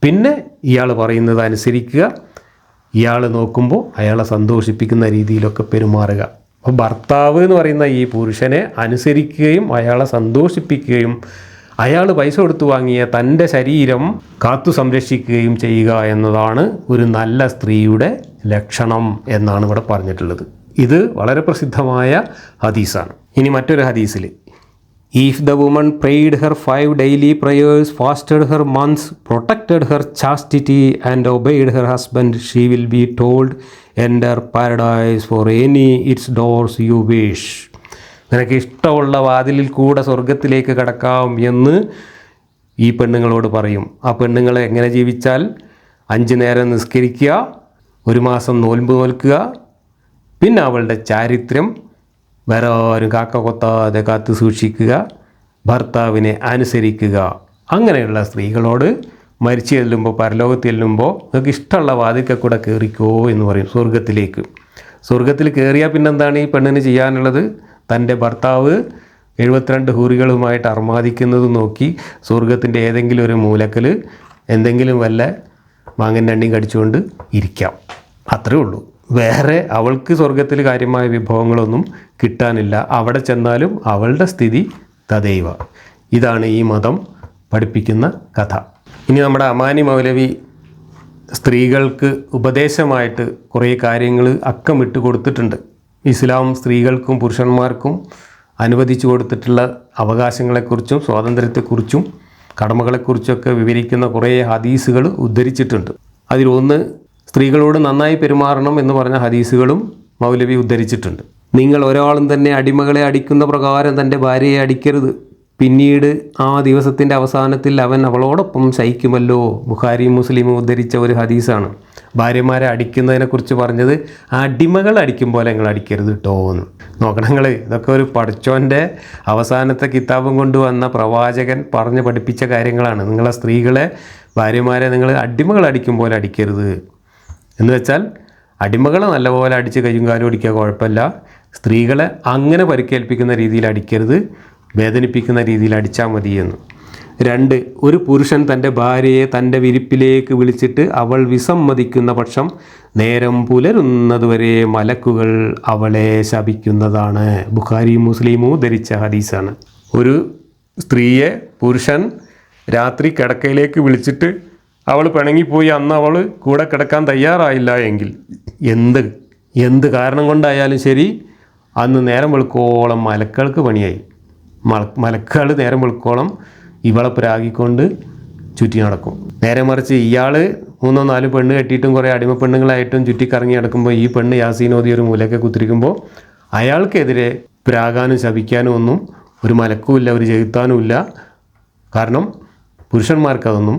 പിന്നെ ഇയാൾ പറയുന്നത് അനുസരിക്കുക, ഇയാൾ നോക്കുമ്പോൾ അയാളെ സന്തോഷിപ്പിക്കുന്ന രീതിയിലൊക്കെ പെരുമാറുക. അപ്പോൾ ഭർത്താവ് എന്ന് പറയുന്ന ഈ പുരുഷനെ അനുസരിക്കുകയും അയാളെ സന്തോഷിപ്പിക്കുകയും അയാൾ പൈസ കൊടുത്തു വാങ്ങിയ തൻ്റെ ശരീരം കാത്തു സംരക്ഷിക്കുകയും ചെയ്യുക എന്നതാണ് ഒരു നല്ല സ്ത്രീയുടെ ലക്ഷണം എന്നാണ് ഇവിടെ പറഞ്ഞിട്ടുള്ളത്. ഇത് വളരെ പ്രസിദ്ധമായ ഹദീസാണ്. ഇനി മറ്റൊരു ഹദീസിൽ, if the woman prayed her 5 daily prayers, fasted her months, protected her chastity and obeyed her husband, she will be told, enter paradise for any its doors you wish. നിനക്ക് ഇഷ്ടമുള്ള വാതിലിൽ കൂടെ സ്വർഗത്തിലേക്ക് കടക്കാം എന്ന് ഈ പെണ്ണുങ്ങളോട് പറയും. ആ പെണ്ണുങ്ങളെ എങ്ങനെ ജീവിച്ചാൽ? 5 നേരം നിസ്കരിക്കുക, 1 മാസം നോൽമ്പ് നോൽക്കുക, പിന്നെ അവളുടെ ചാരിത്രം വേറെ ആരും കാക്ക കൊത്താതെ കാത്തു സൂക്ഷിക്കുക, ഭർത്താവിനെ അനുസരിക്കുക. അങ്ങനെയുള്ള സ്ത്രീകളോട് മരിച്ചു ചെല്ലുമ്പോൾ, പരലോകത്ത് ചെല്ലുമ്പോൾ നിങ്ങൾക്ക് ഇഷ്ടമുള്ള വാതിൽക്കൽ കൂടെ കയറിക്കോ എന്ന് പറയും സ്വർഗത്തിലേക്ക്. സ്വർഗത്തിൽ കയറിയാൽ പിന്നെന്താണ് ഈ പെണ്ണിന് ചെയ്യാനുള്ളത്? തൻ്റെ ഭർത്താവ് 72 ഹൂറികളുമായിട്ട് അർമാദിക്കുന്നത് നോക്കി സ്വർഗത്തിൻ്റെ ഏതെങ്കിലും ഒരു മൂലക്കൽ എന്തെങ്കിലും വല്ല മാങ്ങൻ രണ്ടിയും കടിച്ചുകൊണ്ട് ഇരിക്കാം. അത്രേ ഉള്ളൂ. വേറെ അവൾക്ക് സ്വർഗത്തിൽ കാര്യമായ വിഭവങ്ങളൊന്നും കിട്ടാനില്ല. അവിടെ ചെന്നാലും അവളുടെ സ്ഥിതി തദൈവ. ഇതാണ് ഈ മതം പഠിപ്പിക്കുന്ന കഥ. ഇനി നമ്മുടെ അമാനി മൗലവി സ്ത്രീകൾക്ക് ഉപദേശമായിട്ട് കുറേ കാര്യങ്ങൾ അക്കമിട്ട് കൊടുത്തിട്ടുണ്ട്. ഇസ്ലാം സ്ത്രീകൾക്കും പുരുഷന്മാർക്കും അനുവദിച്ചു കൊടുത്തിട്ടുള്ള അവകാശങ്ങളെക്കുറിച്ചും സ്വാതന്ത്ര്യത്തെക്കുറിച്ചും കടമകളെക്കുറിച്ചൊക്കെ വിവരിക്കുന്ന കുറേ ഹദീസുകൾ ഉദ്ധരിച്ചിട്ടുണ്ട്. അതിലൊന്ന് സ്ത്രീകളോട് നന്നായി പെരുമാറണം എന്ന് പറഞ്ഞ ഹദീസുകളും മൗലവി ഉദ്ധരിച്ചിട്ടുണ്ട്. നിങ്ങൾ ഒരാളും തന്നെ അടിമകളെ അടിക്കുന്ന പ്രകാരം തൻ്റെ ഭാര്യയെ അടിക്കരുത്. പിന്നീട് ആ ദിവസത്തിൻ്റെ അവസാനത്തിൽ അവൻ അവളോടൊപ്പം ശയിക്കുമല്ലോ. ബുഖാരിയും മുസ്ലിമും ഉദ്ധരിച്ച ഒരു ഹദീസാണ്. ഭാര്യമാരെ അടിക്കുന്നതിനെക്കുറിച്ച് പറഞ്ഞത് അടിമകൾ അടിക്കും പോലെ നിങ്ങൾ അടിക്കരുത് കേട്ടോ എന്ന്. നോക്കണം നിങ്ങൾ, ഇതൊക്കെ ഒരു പഠിച്ചോൻ്റെ അവസാനത്തെ കിതാബും കൊണ്ടുവന്ന പ്രവാചകൻ പറഞ്ഞ് പഠിപ്പിച്ച കാര്യങ്ങളാണ്. നിങ്ങളെ സ്ത്രീകളെ ഭാര്യമാരെ നിങ്ങൾ അടിമകൾ അടിക്കും പോലെ അടിക്കരുത് എന്ന് വെച്ചാൽ അടിമകളെ നല്ലപോലെ അടിച്ച് കയ്യും കാലും അടിക്കുക, കുഴപ്പമില്ല. സ്ത്രീകളെ അങ്ങനെ പരിക്കേൽപ്പിക്കുന്ന രീതിയിൽ അടിക്കരുത്, വേദനിപ്പിക്കുന്ന രീതിയിൽ അടിച്ചാൽ മതി എന്ന്. 2, ഒരു പുരുഷൻ തൻ്റെ ഭാര്യയെ തൻ്റെ വിരിപ്പിലേക്ക് വിളിച്ചിട്ട് അവൾ വിസമ്മതിക്കുന്ന പക്ഷം നേരം പുലരുന്നതുവരെ മലക്കുകൾ അവളെ ശപിക്കുന്നതാണ്. ബുഖാരി മുസ്ലിമും ധരിച്ച ഹദീസാണ്. ഒരു സ്ത്രീയെ പുരുഷൻ രാത്രി കിടക്കയിലേക്ക് വിളിച്ചിട്ട് അവൾ പിണങ്ങിപ്പോയി, അന്ന് അവൾ കൂടെ കിടക്കാൻ തയ്യാറായില്ല എങ്കിൽ എന്ത് കാരണം കൊണ്ടായാലും ശരി, അന്ന് നേരം വെളുക്കോളം മലക്കൾക്ക് പണിയായി. മലക്കുകൾ നേരം വെളുക്കോളം ഇവളെ പ്രാഗിക്കൊണ്ട് ചുറ്റി നടക്കും. നേരെ മറിച്ച് ഇയാൾ 3-4 പെണ്ണ് കെട്ടിയിട്ടും കുറേ അടിമ പെണ്ണുങ്ങളായിട്ടും ചുറ്റിക്കറങ്ങി നടക്കുമ്പോൾ ഈ പെണ്ണ് യാസീനോദി ഒരു മൂലയൊക്കെ കുത്തിരിക്കുമ്പോൾ അയാൾക്കെതിരെ പ്രാകാനും ശപിക്കാനും ഒന്നും ഒരു മലക്കുമില്ല, ഒരു ജയിത്താനുമില്ല. കാരണം പുരുഷന്മാർക്കതൊന്നും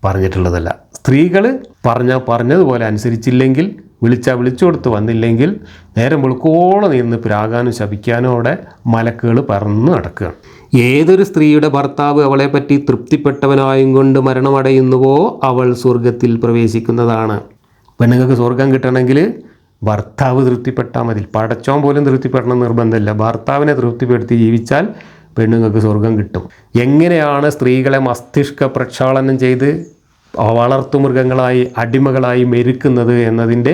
പറഞ്ഞിട്ടുള്ളതല്ല. സ്ത്രീകൾ പറഞ്ഞതുപോലെ അനുസരിച്ചില്ലെങ്കിൽ, വിളിച്ചു കൊടുത്ത് വന്നില്ലെങ്കിൽ നേരം വെളുക്കോളം നിന്ന് പ്രാകാനും ശപിക്കാനും അവിടെ മലക്കുകൾ പറന്ന് നടക്കുകയാണ്. ഏതൊരു സ്ത്രീയുടെ ഭർത്താവ് അവളെപ്പറ്റി തൃപ്തിപ്പെട്ടവനായും കൊണ്ട് മരണമടയുന്നുവോ അവൾ സ്വർഗത്തിൽ പ്രവേശിക്കുന്നതാണ്. പെണ്ണുങ്ങൾക്ക് സ്വർഗം കിട്ടണമെങ്കിൽ ഭർത്താവ് തൃപ്തിപ്പെട്ടാൽ മതി. പടച്ചോൻ പോലും തൃപ്തിപ്പെടണം നിർബന്ധമില്ല. ഭർത്താവിനെ തൃപ്തിപ്പെടുത്തി ജീവിച്ചാൽ പെണ്ണുങ്ങൾക്ക് സ്വർഗം കിട്ടും. എങ്ങനെയാണ് സ്ത്രീകളെ മസ്തിഷ്ക പ്രക്ഷാളനം ചെയ്ത് വളർത്തുമൃഗങ്ങളായി അടിമകളായി മെരുക്കുന്നത് എന്നതിൻ്റെ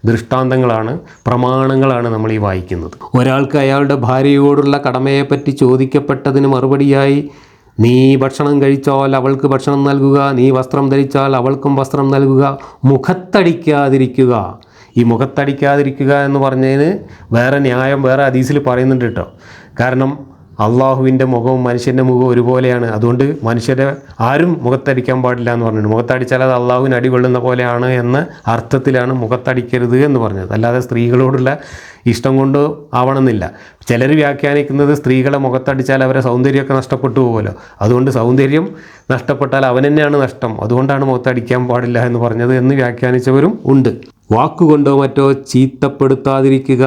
ദൃഷ്ടാന്തങ്ങളാണ്, പ്രമാണങ്ങളാണ് നമ്മൾ ഈ വായിക്കുന്നത്. ഒരാൾക്ക് അയാളുടെ ഭാര്യയോടുള്ള കടമയെപ്പറ്റി ചോദിക്കപ്പെട്ടതിന് മറുപടിയായി നീ ഭക്ഷണം കഴിച്ചാൽ അവൾക്ക് ഭക്ഷണം നൽകുക, നീ വസ്ത്രം ധരിച്ചാൽ അവൾക്കും വസ്ത്രം നൽകുക, മുഖത്തടിക്കാതിരിക്കുക. ഈ മുഖത്തടിക്കാതിരിക്കുക എന്ന് പറഞ്ഞതിന് വേറെ ന്യായം വേറെ ഹദീസിൽ പറയുന്നുണ്ട് കേട്ടോ. കാരണം അള്ളാഹുവിൻ്റെ മുഖവും മനുഷ്യൻ്റെ മുഖവും ഒരുപോലെയാണ്. അതുകൊണ്ട് മനുഷ്യരെ ആരും മുഖത്തടിക്കാൻ പാടില്ല എന്ന് പറഞ്ഞിട്ടുണ്ട്. മുഖത്തടിച്ചാൽ അത് അള്ളാഹുവിന് അടി കൊള്ളുന്ന പോലെയാണ് എന്ന അർത്ഥത്തിലാണ് മുഖത്തടിക്കരുത് എന്ന് പറഞ്ഞത്. അല്ലാതെ സ്ത്രീകളോടുള്ള ഇഷ്ടം കൊണ്ട് ആവണമെന്നില്ല. ചിലർ വ്യാഖ്യാനിക്കുന്നത് സ്ത്രീകളെ മുഖത്തടിച്ചാൽ അവരെ സൗന്ദര്യമൊക്കെ നഷ്ടപ്പെട്ടു പോകുമല്ലോ, അതുകൊണ്ട് സൗന്ദര്യം നഷ്ടപ്പെട്ടാൽ അവൻ തന്നെയാണ് നഷ്ടം, അതുകൊണ്ടാണ് മുഖത്തടിക്കാൻ പാടില്ല എന്ന് പറഞ്ഞത് എന്ന് വ്യാഖ്യാനിച്ചവരും ഉണ്ട്. വാക്കുകൊണ്ടോ മറ്റോ ചീത്തപ്പെടുത്താതിരിക്കുക,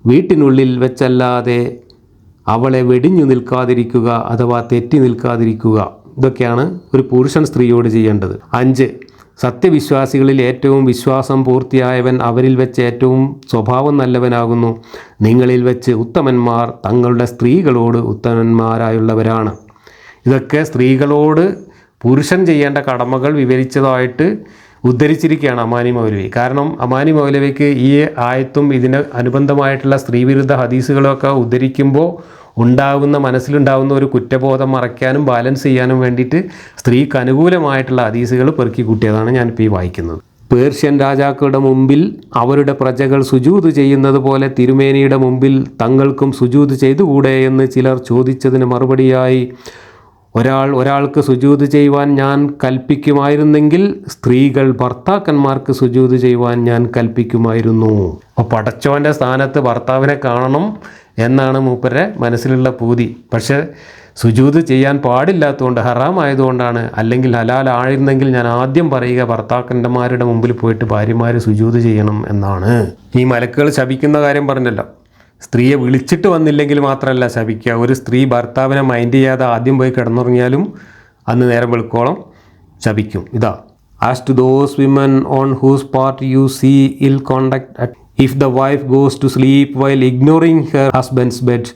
വീട്ടിനുള്ളിൽ വെച്ചല്ലാതെ അവളെ വെടിഞ്ഞു നിൽക്കാതിരിക്കുക അഥവാ തെറ്റി നിൽക്കാതിരിക്കുക. ഇതൊക്കെയാണ് ഒരു പുരുഷൻ സ്ത്രീയോട് ചെയ്യേണ്ടത്. 5, സത്യവിശ്വാസികളിൽ ഏറ്റവും വിശ്വാസം പൂർത്തിയായവൻ അവരിൽ വെച്ച് ഏറ്റവും സ്വഭാവം നല്ലവനാകുന്നു. നിങ്ങളിൽ വെച്ച് ഉത്തമന്മാർ തങ്ങളുടെ സ്ത്രീകളോട് ഉത്തമന്മാരായുള്ളവരാണ്. ഇതൊക്കെ സ്ത്രീകളോട് പുരുഷൻ ചെയ്യേണ്ട കടമകൾ വിവരിച്ചതായിട്ട് ഉദ്ധരിച്ചിരിക്കുകയാണ് അമാനി മൗലവി. കാരണം അമാനി മൗലവിക്ക് ഈ ആയത്തും ഇതിന് അനുബന്ധമായിട്ടുള്ള സ്ത്രീവിരുദ്ധ ഹദീസുകളൊക്കെ ഉദ്ധരിക്കുമ്പോൾ മനസ്സിലുണ്ടാകുന്ന ഒരു കുറ്റബോധം മറയ്ക്കാനും ബാലൻസ് ചെയ്യാനും വേണ്ടിയിട്ട് സ്ത്രീക്ക് അനുകൂലമായിട്ടുള്ള ഹദീസുകൾ പെറുക്കി കൂട്ടിയതാണ് ഞാനിപ്പോൾ ഈ വായിക്കുന്നത്. പേർഷ്യൻ രാജാക്കളുടെ മുമ്പിൽ അവരുടെ പ്രജകൾ സുജൂദ് ചെയ്യുന്നത് പോലെ തിരുമേനിയുടെ മുമ്പിൽ തങ്ങൾക്കും സുജൂദ് ചെയ്തുകൂടെ എന്ന് ചിലർ ചോദിച്ചതിന് മറുപടിയായി ഒരാൾക്ക് സുജൂദ് ചെയ്യുവാൻ ഞാൻ കൽപ്പിക്കുമായിരുന്നെങ്കിൽ സ്ത്രീകൾ ഭർത്താക്കന്മാർക്ക് സുജൂദ് ചെയ്യുവാൻ ഞാൻ കൽപ്പിക്കുമായിരുന്നു. അപ്പോൾ പടച്ചോൻ്റെ സ്ഥാനത്ത് ഭർത്താവിനെ കാണണം എന്നാണ് മൂപ്പരുടെ മനസ്സിലുള്ള പൂതി. പക്ഷേ സുജൂദ് ചെയ്യാൻ പാടില്ലാത്തതുകൊണ്ട്, ഹറാമായതുകൊണ്ടാണ്. അല്ലെങ്കിൽ ഹലാൽ ആയിരുന്നെങ്കിൽ ഞാൻ ആദ്യം പറയുക ഭർത്താക്കന്മാരുടെ മുമ്പിൽ പോയിട്ട് ഭാര്യമാർ സുജൂദ് ചെയ്യണം എന്നാണ്. ഈ മലക്കുകൾ ശപിക്കുന്ന കാര്യം പറഞ്ഞല്ലോ, സ്ത്രീയെ വിളിച്ചിട്ട് വന്നില്ലെങ്കിൽ മാത്രമല്ല ശപിക്കുക. ഒരു സ്ത്രീ ഭർത്താവിനെ മൈൻഡ് ചെയ്യാതെ ആദ്യം പോയി കിടന്നുറങ്ങിയാലും അന്ന് നേരം വെളുക്കോളം ശപിക്കും. ഇതാ, as to those women on whose part you see ill conduct, if the wife goes to sleep while ignoring her husband's bed,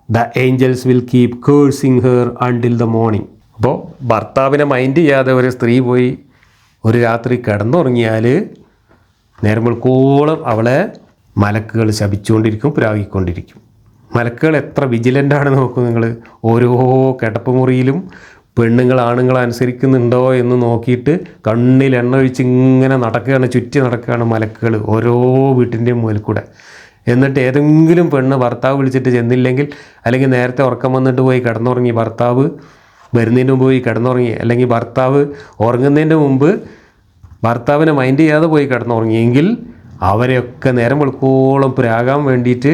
the angels will keep cursing her until the morning. അപ്പോൾ ഭർത്താവിനെ mind ചെയ്യാതെ ഒരു സ്ത്രീ പോയി ഒരു രാത്രി കിടന്നുറങ്ങിയാൽ നേരം വെളുക്കോളം അവളെ മലക്കുകൾ ശപിച്ചുകൊണ്ടിരിക്കും, പ്രാഗിക്കൊണ്ടിരിക്കും. മലക്കുകൾ എത്ര വിജിലൻ്റാണെന്ന് നോക്കും നിങ്ങൾ. ഓരോ കിടപ്പ് മുറിയിലും പെണ്ണുങ്ങൾ ആണുങ്ങളെ അനുസരിക്കുന്നുണ്ടോ എന്ന് നോക്കിയിട്ട് കണ്ണിൽ എണ്ണ ഒഴിച്ച് ഇങ്ങനെ നടക്കുകയാണ്, ചുറ്റി നടക്കുകയാണ് മലക്കുകൾ ഓരോ വീട്ടിൻ്റെയും മുകളിൽ കൂടെ. എന്നിട്ട് ഏതെങ്കിലും പെണ്ണ് ഭർത്താവ് വിളിച്ചിട്ട് ചെന്നില്ലെങ്കിൽ, അല്ലെങ്കിൽ നേരത്തെ ഉറക്കം വന്നിട്ട് പോയി കിടന്നുറങ്ങി, ഭർത്താവ് വരുന്നതിന് മുമ്പ് പോയി കിടന്നുറങ്ങി, അല്ലെങ്കിൽ ഭർത്താവ് ഉറങ്ങുന്നതിൻ്റെ മുമ്പ് ഭർത്താവിനെ മൈൻഡ് ചെയ്യാതെ പോയി കിടന്നുറങ്ങിയെങ്കിൽ അവരെയൊക്കെ നേരം വെളുക്കോളം പ്രാകാൻ വേണ്ടിയിട്ട്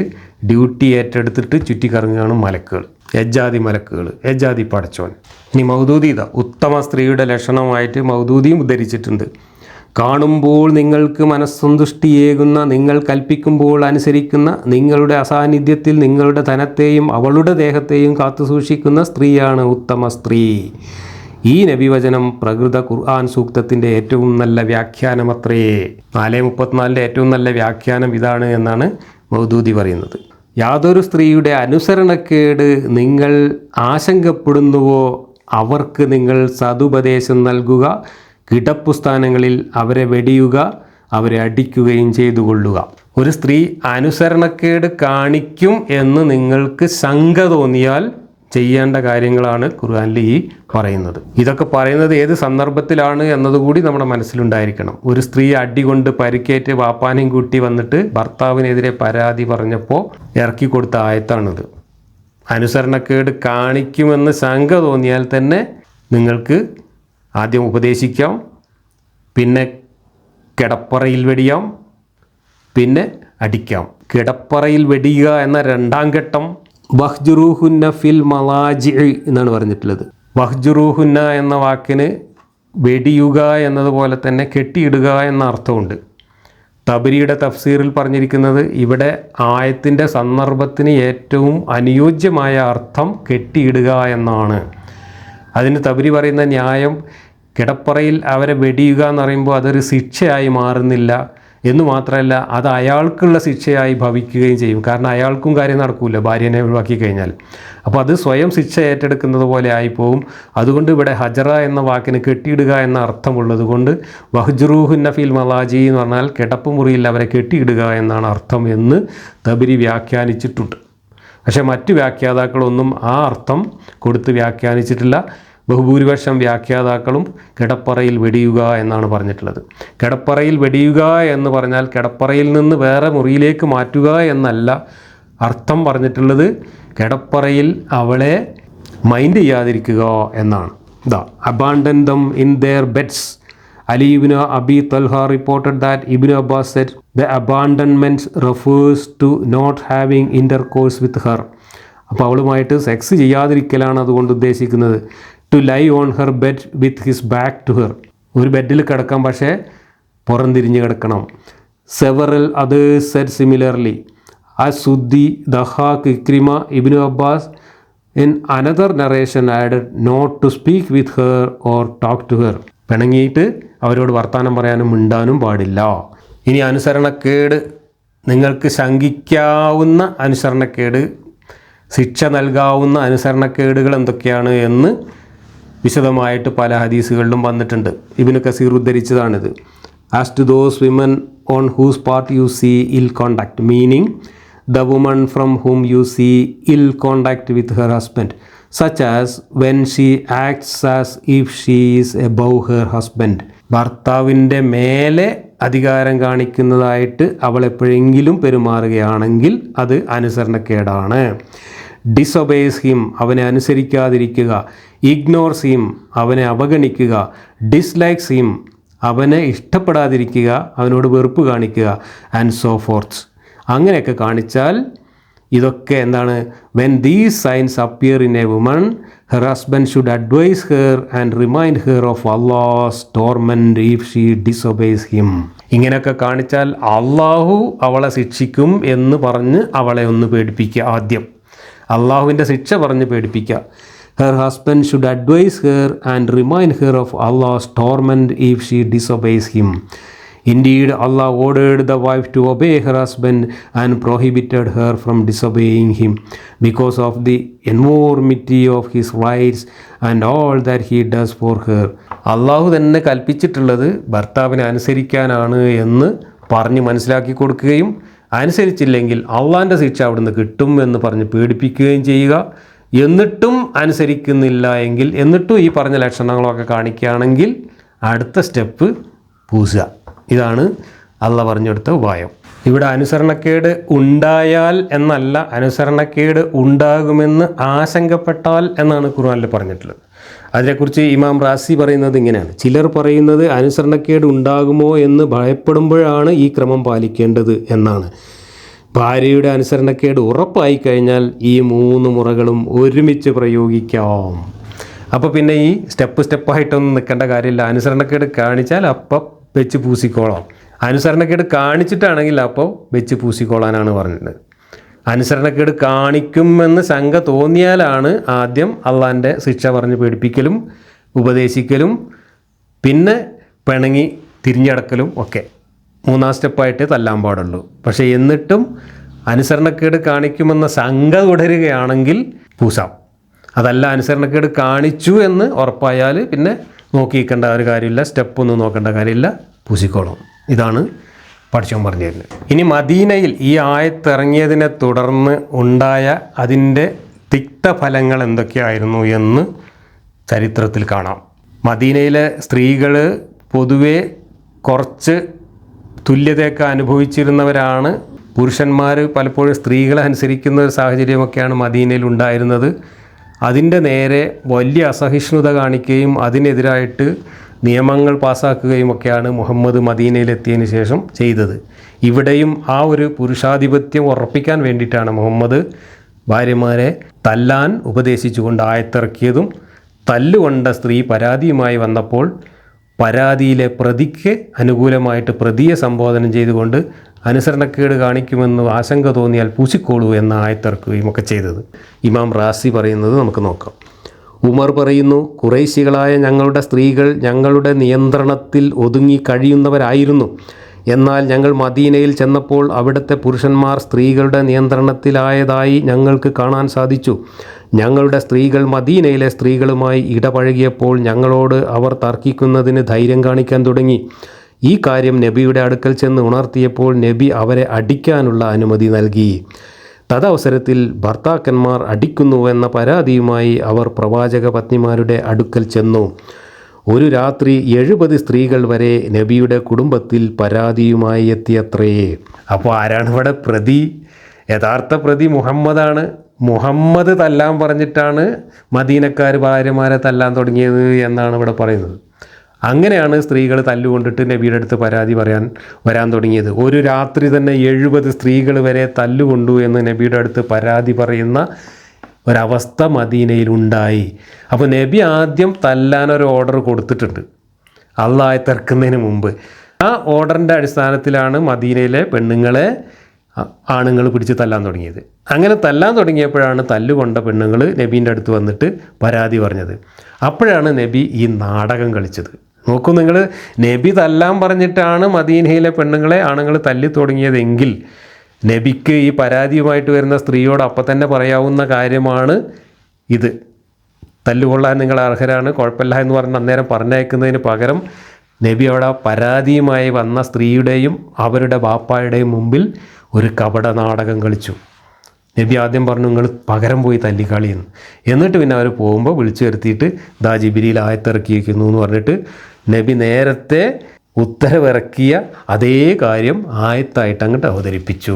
ഡ്യൂട്ടി ഏറ്റെടുത്തിട്ട് ചുറ്റിക്കറങ്ങുകയാണ് മലക്കുകൾ. എജ്ജാതി മലക്കുകൾ, എജ്ജാതി പടച്ചോൻ. ഇനി മൗദൂദി ഇതാ ഉത്തമ സ്ത്രീയുടെ ലക്ഷണമായിട്ട് മൗദൂദിയും ഉദ്ധരിച്ചിട്ടുണ്ട്. കാണുമ്പോൾ നിങ്ങൾക്ക് മനസ്സന്തുഷ്ടിയേകുന്ന, നിങ്ങൾ കൽപ്പിക്കുമ്പോൾ അനുസരിക്കുന്ന, നിങ്ങളുടെ അസാന്നിധ്യത്തിൽ നിങ്ങളുടെ ധനത്തെയും അവളുടെ ദേഹത്തെയും കാത്തുസൂക്ഷിക്കുന്ന സ്ത്രീയാണ് ഉത്തമ സ്ത്രീ. ഈ നബിവചനം പ്രകൃത ഖുർആൻ സൂക്തത്തിൻ്റെ ഏറ്റവും നല്ല വ്യാഖ്യാനമത്രേ. 4:34 ഏറ്റവും നല്ല വ്യാഖ്യാനം ഇതാണ് എന്നാണ് മൗദൂദി പറയുന്നത്. യാതൊരു സ്ത്രീയുടെ അനുസരണക്കേട് നിങ്ങൾ ആശങ്കപ്പെടുന്നുവോ അവർക്ക് നിങ്ങൾ സതുപദേശം നൽകുക, കിടപ്പുസ്ഥാനങ്ങളിൽ അവരെ വെടിയുക, അവരെ അടിക്കുകയും ചെയ്തു കൊള്ളുക. ഒരു സ്ത്രീ അനുസരണക്കേട് കാണിക്കും എന്ന് നിങ്ങൾക്ക് ശങ്ക തോന്നിയാൽ ചെയ്യേണ്ട കാര്യങ്ങളാണ് ഖുർആനിൽ ഈ പറയുന്നത്. ഇതൊക്കെ പറയുന്നത് ഏത് സന്ദർഭത്തിലാണ് എന്നതുകൂടി നമ്മുടെ മനസ്സിലുണ്ടായിരിക്കണം. ഒരു സ്ത്രീ അടികൊണ്ട് പരിക്കേറ്റ് വാപ്പാനെയും കൂട്ടി വന്നിട്ട് ഭർത്താവിനെതിരെ പരാതി പറഞ്ഞപ്പോൾ ഇറക്കി കൊടുത്ത ആയത്താണിത്. അനുസരണക്കേട് കാണിക്കുമെന്ന് ശങ്ക തോന്നിയാൽ തന്നെ നിങ്ങൾക്ക് ആദ്യം ഉപദേശിക്കാം, പിന്നെ കിടപ്പറയിൽ വെടിയാം, പിന്നെ അടിക്കാം. കിടപ്പറയിൽ വെടിയുക എന്ന രണ്ടാം ഘട്ടം വഹ്ജുറൂഹുന്ന ഫിൽ മലാജി എന്നാണ് പറഞ്ഞിട്ടുള്ളത്. വഹ്ജുറൂഹുന്ന എന്ന വാക്കിന് വെടിയുക എന്നതുപോലെ തന്നെ കെട്ടിയിടുക എന്ന അർത്ഥമുണ്ട്. തബരിയുടെ തഫ്സീറിൽ പറഞ്ഞിരിക്കുന്നത് ഇവിടെ ആയത്തിൻ്റെ സന്ദർഭത്തിന് ഏറ്റവും അനുയോജ്യമായ അർത്ഥം കെട്ടിയിടുക എന്നാണ്. അതിന് തബരി പറയുന്ന ന്യായം, കിടപ്പറയിൽ അവരെ വെടിയുക എന്ന് പറയുമ്പോൾ അതൊരു ശിക്ഷയായി മാറുന്നില്ല എന്ന് മാത്രമല്ല, അത് അയാൾക്കുള്ള ശിക്ഷയായി ഭവിക്കുകയും ചെയ്യും. കാരണം അയാൾക്കും കാര്യം നടക്കില്ല ഭാര്യനെ ഒഴിവാക്കി കഴിഞ്ഞാൽ. അപ്പോൾ അത് സ്വയം ശിക്ഷ ഏറ്റെടുക്കുന്നത് പോലെ ആയിപ്പോവും. അതുകൊണ്ട് ഇവിടെ ഹജറ എന്ന വാക്കിന് കെട്ടിയിടുക എന്ന അർത്ഥമുള്ളത് കൊണ്ട് വഹ്ജുറൂഹുന്ന ഫിൽ മലാജി എന്ന് പറഞ്ഞാൽ കിടപ്പ് മുറിയിൽ അവരെ കെട്ടിയിടുക എന്നാണ് അർത്ഥം എന്ന് തബരി വ്യാഖ്യാനിച്ചിട്ടുണ്ട്. പക്ഷേ മറ്റു വ്യാഖ്യാതാക്കളൊന്നും ആ അർത്ഥം കൊടുത്ത് വ്യാഖ്യാനിച്ചിട്ടില്ല. ബഹുഭൂരിപക്ഷം വ്യാഖ്യാതാക്കളും കിടപ്പറയിൽ വെടിയുക എന്നാണ് പറഞ്ഞിട്ടുള്ളത്. കിടപ്പറയിൽ വെടിയുക എന്ന് പറഞ്ഞാൽ കിടപ്പറയിൽ നിന്ന് വേറെ മുറിയിലേക്ക് മാറ്റുക എന്നല്ല അർത്ഥം പറഞ്ഞിട്ടുള്ളത്. കിടപ്പറയിൽ അവളെ മൈൻഡ് ചെയ്യാതിരിക്കുക എന്നാണ്. Abandon them in there beds. Ali ibn Abi Talha reported that Ibn Abbas said the abandonment refers to not having intercourse with her. അപ്പോൾ അവളുമായിട്ട് സെക്സ് ചെയ്യാതിരിക്കലാണ് അതുകൊണ്ട് ഉദ്ദേശിക്കുന്നത്. To lie on her bed with his back to her. ഒരു ബെഡിൽ കിടക്കാം, പക്ഷേ പുറംതിരിഞ്ഞ് കിടക്കണം. Several authors said similarly. As Suddi, Dahhak, Ikrimah, Ibn Abbas in another narration added not to speak with her or talk to her. പിണങ്ങിയിട്ട് അവരോട് വർത്തമാനം പറയാനും മിണ്ടാനും പാടില്ല. ഇനി അനുസരണക്കേട്, നിങ്ങൾക്ക് ശങ്കിക്കാവുന്ന അനുസരണക്കേട്, ശിക്ഷ നൽകാവുന്ന അനുസരണക്കേടുകൾ എന്തൊക്കെയാണ് എന്ന് വിശദമായിട്ട് പല ഹദീസുകളിലും വന്നിട്ടുണ്ട്. ഇബ്നു കസീർ ഉദ്ധരിച്ചതാണിത്. As to those women on whose part you see ill conduct, meaning the woman from whom you see ill contact with her husband, such as when she acts as if she is above her husband. ഭർത്താവിൻ്റെ മേലെ അധികാരം കാണിക്കുന്നതായിട്ട് അവൾ എപ്പോഴെങ്കിലും പെരുമാറുകയാണെങ്കിൽ അത് അനുസരണക്കേടാണ്. ഡിസൊബേസ് him, അവനെ അനുസരിക്കാതിരിക്കുക. Ignores him, അവനെ അവഗണിക്കുക. Dislikes him, അവനെ ഇഷ്ടപ്പെടാതിരിക്കുക, അവനോട് വെറുപ്പ് കാണിക്കുക. And so forth. അങ്ങനെയൊക്കെ കാണിച്ചാൽ ഇതൊക്കെ എന്താണ്? When these signs appear in a woman, her husband should advise her and remind her of Allah's torment if she disobeys him. ഇങ്ങനെയൊക്കെ കാണിച്ചാൽ അള്ളാഹു അവളെ ശിക്ഷിക്കും എന്ന് പറഞ്ഞ് അവളെ ഒന്ന് പേടിപ്പിക്കുക. ആദ്യം അള്ളാഹുവിൻ്റെ ശിക്ഷ പറഞ്ഞ് പേടിപ്പിക്കുക. Her husband should advise her and remind her of Allah's torment if she disobeys him. Indeed, Allah ordered the wife to obey her husband and prohibited her from disobeying him because of the enormity of his rights and all that he does for her. അള്ളാഹു തന്നെ കൽപ്പിച്ചിട്ടുള്ളത് ഭർത്താവിനെ അനുസരിക്കാനാണ് എന്ന് പറഞ്ഞ് മനസ്സിലാക്കി കൊടുക്കുകയും അനുസരിച്ചില്ലെങ്കിൽ അള്ളാൻ്റെ ശിക്ഷ അവിടുന്ന് കിട്ടും എന്ന് പറഞ്ഞ് പേടിപ്പിക്കുകയും ചെയ്യുക. എന്നിട്ടും അനുസരിക്കുന്നില്ല എങ്കിൽ, എന്നിട്ടും ഈ പറഞ്ഞ ലക്ഷണങ്ങളൊക്കെ കാണിക്കുകയാണെങ്കിൽ അടുത്ത സ്റ്റെപ്പ് പൂസുക. ഇതാണ് അള്ളാഹ് പറഞ്ഞെടുത്ത ഉപായം. ഇവിടെ അനുസരണക്കേട് ഉണ്ടായാൽ എന്നല്ല, അനുസരണക്കേട് ഉണ്ടാകുമെന്ന് ആശങ്കപ്പെട്ടാൽ എന്നാണ് ഖുർആനിൽ പറഞ്ഞിട്ടുള്ളത്. അതിനെക്കുറിച്ച് ഇമാം റാസി പറയുന്നത് ഇങ്ങനെയാണ്: ചിലർ പറയുന്നത് അനുസരണക്കേട് ഉണ്ടാകുമോ എന്ന് ഭയപ്പെടുമ്പോഴാണ് ഈ ക്രമം പാലിക്കേണ്ടത് എന്നാണ്. ഭാര്യയുടെ അനുസരണക്കേട് ഉറപ്പായി കഴിഞ്ഞാൽ ഈ 3 മുറകളും ഒരുമിച്ച് പ്രയോഗിക്കാം. അപ്പോൾ പിന്നെ ഈ സ്റ്റെപ്പായിട്ടൊന്നും നിൽക്കേണ്ട കാര്യമില്ല. അനുസരണക്കേട് കാണിച്ചാൽ അപ്പം വെച്ച് പൂസിക്കോളാം. അനുസരണക്കേട് കാണിച്ചിട്ടാണെങ്കിൽ അപ്പോൾ വെച്ച് പൂസിക്കോളാനാണ് പറഞ്ഞത്. അനുസരണക്കേട് കാണിക്കുമെന്ന് ശങ്ക തോന്നിയാലാണ് ആദ്യം അള്ളാൻ്റെ ശിക്ഷ പറഞ്ഞ് പേടിപ്പിക്കലും ഉപദേശിക്കലും പിന്നെ പിണങ്ങി തിരിഞ്ഞടക്കലും ഒക്കെ. 3-ാം സ്റ്റെപ്പായിട്ടേ തല്ലാൻ പാടുള്ളൂ. പക്ഷേ എന്നിട്ടും അനുസരണക്കേട് കാണിക്കുമെന്ന ശങ്ക തുടരുകയാണെങ്കിൽ പൂസാം. അതല്ല, അനുസരണക്കേട് കാണിച്ചു എന്ന് ഉറപ്പായാൽ പിന്നെ നോക്കിക്കേണ്ട ഒരു കാര്യമില്ല, സ്റ്റെപ്പൊന്നും നോക്കേണ്ട കാര്യമില്ല, പൂസിക്കോളും. ഇതാണ് പഠിച്ചോൻ പറഞ്ഞു തരുന്നത്. ഇനി മദീനയിൽ ഈ ആയത്തിറങ്ങിയതിനെ തുടർന്ന് ഉണ്ടായ അതിൻ്റെ തിക്തഫലങ്ങൾ എന്തൊക്കെയായിരുന്നു എന്ന് ചരിത്രത്തിൽ കാണാം. മദീനയിലെ സ്ത്രീകൾ പൊതുവെ കുറച്ച് തുല്യതയൊക്കെ അനുഭവിച്ചിരുന്നവരാണ്. പുരുഷന്മാർ പലപ്പോഴും സ്ത്രീകളെ അനുസരിക്കുന്ന ഒരു സാഹചര്യമൊക്കെയാണ് മദീനയിൽ ഉണ്ടായിരുന്നത്. അതിൻ്റെ നേരെ വലിയ അസഹിഷ്ണുത കാണിക്കുകയും അതിനെതിരായിട്ട് നിയമങ്ങൾ പാസ്സാക്കുകയും ഒക്കെയാണ് മുഹമ്മദ് മദീനയിലെത്തിയതിന് ശേഷം ചെയ്തത്. ഇവിടെയും ആ ഒരു പുരുഷാധിപത്യം ഉറപ്പിക്കാൻ വേണ്ടിയിട്ടാണ് മുഹമ്മദ് ഭാര്യമാരെ തല്ലാൻ ഉപദേശിച്ചുകൊണ്ട് ആയത്തിറക്കിയതും തല്ലുകൊണ്ട സ്ത്രീ പരാതിയുമായി വന്നപ്പോൾ പരാതിയിലെ പ്രതിക്ക് അനുകൂലമായിട്ട് പ്രതിയെ സംബോധന ചെയ്തുകൊണ്ട് അനുസരണക്കേട് കാണിക്കുമെന്ന് ആശങ്ക തോന്നിയാൽ പൂശിക്കോളൂ എന്ന ആയത്തിറക്കുകയും ഒക്കെ ചെയ്തത്. ഇമാം റാസി പറയുന്നത് നമുക്ക് നോക്കാം. ഉമർ പറയുന്നു, ഖുറൈശികളായ ഞങ്ങളുടെ സ്ത്രീകൾ ഞങ്ങളുടെ നിയന്ത്രണത്തിൽ ഒതുങ്ങി കഴിയുന്നവരായിരുന്നു. എന്നാൽ ഞങ്ങൾ മദീനയിൽ ചെന്നപ്പോൾ അവിടുത്തെ പുരുഷന്മാർ സ്ത്രീകളുടെ നിയന്ത്രണത്തിലായതായി ഞങ്ങൾക്ക് കാണാൻ സാധിച്ചു. ഞങ്ങളുടെ സ്ത്രീകൾ മദീനയിലെ സ്ത്രീകളുമായി ഇടപഴകിയപ്പോൾ ഞങ്ങളോട് അവർ തർക്കിക്കുന്നതിന് ധൈര്യം കാണിക്കാൻ തുടങ്ങി. ഈ കാര്യം നബിയുടെ അടുക്കൽ ചെന്ന് ഉണർത്തിയപ്പോൾ നബി അവരെ അടിക്കാനുള്ള അനുമതി നൽകി. തദവസരത്തിൽ ഭർത്താക്കന്മാർ അടിക്കുന്നുവെന്ന പരാതിയുമായി അവർ പ്രവാചക പത്നിമാരുടെ അടുക്കൽ ചെന്നു. ഒരു രാത്രി 70 സ്ത്രീകൾ വരെ നബിയുടെ കുടുംബത്തിൽ പരാതിയുമായി എത്തിയത്രേ. അപ്പോൾ ആരാണ് ഇവിടെ പ്രതി? യഥാർത്ഥ പ്രതി മുഹമ്മദാണ്. മുഹമ്മദ് തല്ലാൻ പറഞ്ഞിട്ടാണ് മദീനക്കാർ ഭാര്യമാരെ തല്ലാൻ തുടങ്ങിയത് എന്നാണ് ഇവിടെ പറയുന്നത്. അങ്ങനെയാണ് സ്ത്രീകൾ തല്ലുകൊണ്ടിട്ട് നബിയുടെ അടുത്ത് പരാതി വരാൻ തുടങ്ങിയത്. ഒരു രാത്രി തന്നെ 70 സ്ത്രീകൾ വരെ തല്ലുകൊണ്ടു എന്ന് നബിയുടെ അടുത്ത് പരാതി പറയുന്ന ഒരവസ്ഥ മദീനയിലുണ്ടായി. അപ്പോൾ നബി ആദ്യം തല്ലാനൊരു ഓർഡർ കൊടുത്തിട്ടുണ്ട് അള്ളാഹ് തിറക്കുന്നതിന് മുമ്പ്. ആ ഓർഡറിൻ്റെ അടിസ്ഥാനത്തിലാണ് മദീനയിലെ പെണ്ണുങ്ങളെ ആണുങ്ങൾ പിടിച്ച് തല്ലാൻ തുടങ്ങിയത്. അങ്ങനെ തല്ലാൻ തുടങ്ങിയപ്പോഴാണ് തല്ലുകൊണ്ട പെണ്ണുങ്ങൾ നബീൻ്റെ അടുത്ത് വന്നിട്ട് പരാതി പറഞ്ഞത്. അപ്പോഴാണ് നബി ഈ നാടകം കളിച്ചത്. നോക്കൂ നിങ്ങൾ, നബി തല്ലാൻ പറഞ്ഞിട്ടാണ് മദീനയിലെ പെണ്ണുങ്ങളെ ആണുങ്ങൾ തല്ലി തുടങ്ങിയതെങ്കിൽ നബിക്ക് ഈ പരാതിയുമായിട്ട് വരുന്ന സ്ത്രീയോട് അപ്പം തന്നെ പറയാവുന്ന കാര്യമാണ് ഇത്. തല്ലുകൊള്ളാൻ നിങ്ങൾ അർഹരാണ്, കുഴപ്പമില്ല എന്ന് പറഞ്ഞ് അന്നേരം പറഞ്ഞയക്കുന്നതിന് പകരം നബി അവിടെ പരാതിയുമായി വന്ന സ്ത്രീയുടെയും അവരുടെ ബാപ്പായുടെയും മുമ്പിൽ ഒരു കപട നാടകം കളിച്ചു. നബി ആദ്യം പറഞ്ഞു, നിങ്ങൾ പകരം പോയി തല്ലിക്കളിയെന്ന്. എന്നിട്ട് പിന്നെ അവർ പോകുമ്പോൾ വിളിച്ചു വരുത്തിയിട്ട് ദാ ജിബ്രീൽ ആയത്തിറക്കിയിരിക്കുന്നു എന്ന് പറഞ്ഞിട്ട് നബി നേരത്തെ ഉത്തരവിറക്കിയ അതേ കാര്യം ആയത്തായിട്ട് അങ്ങോട്ട് അവതരിപ്പിച്ചു.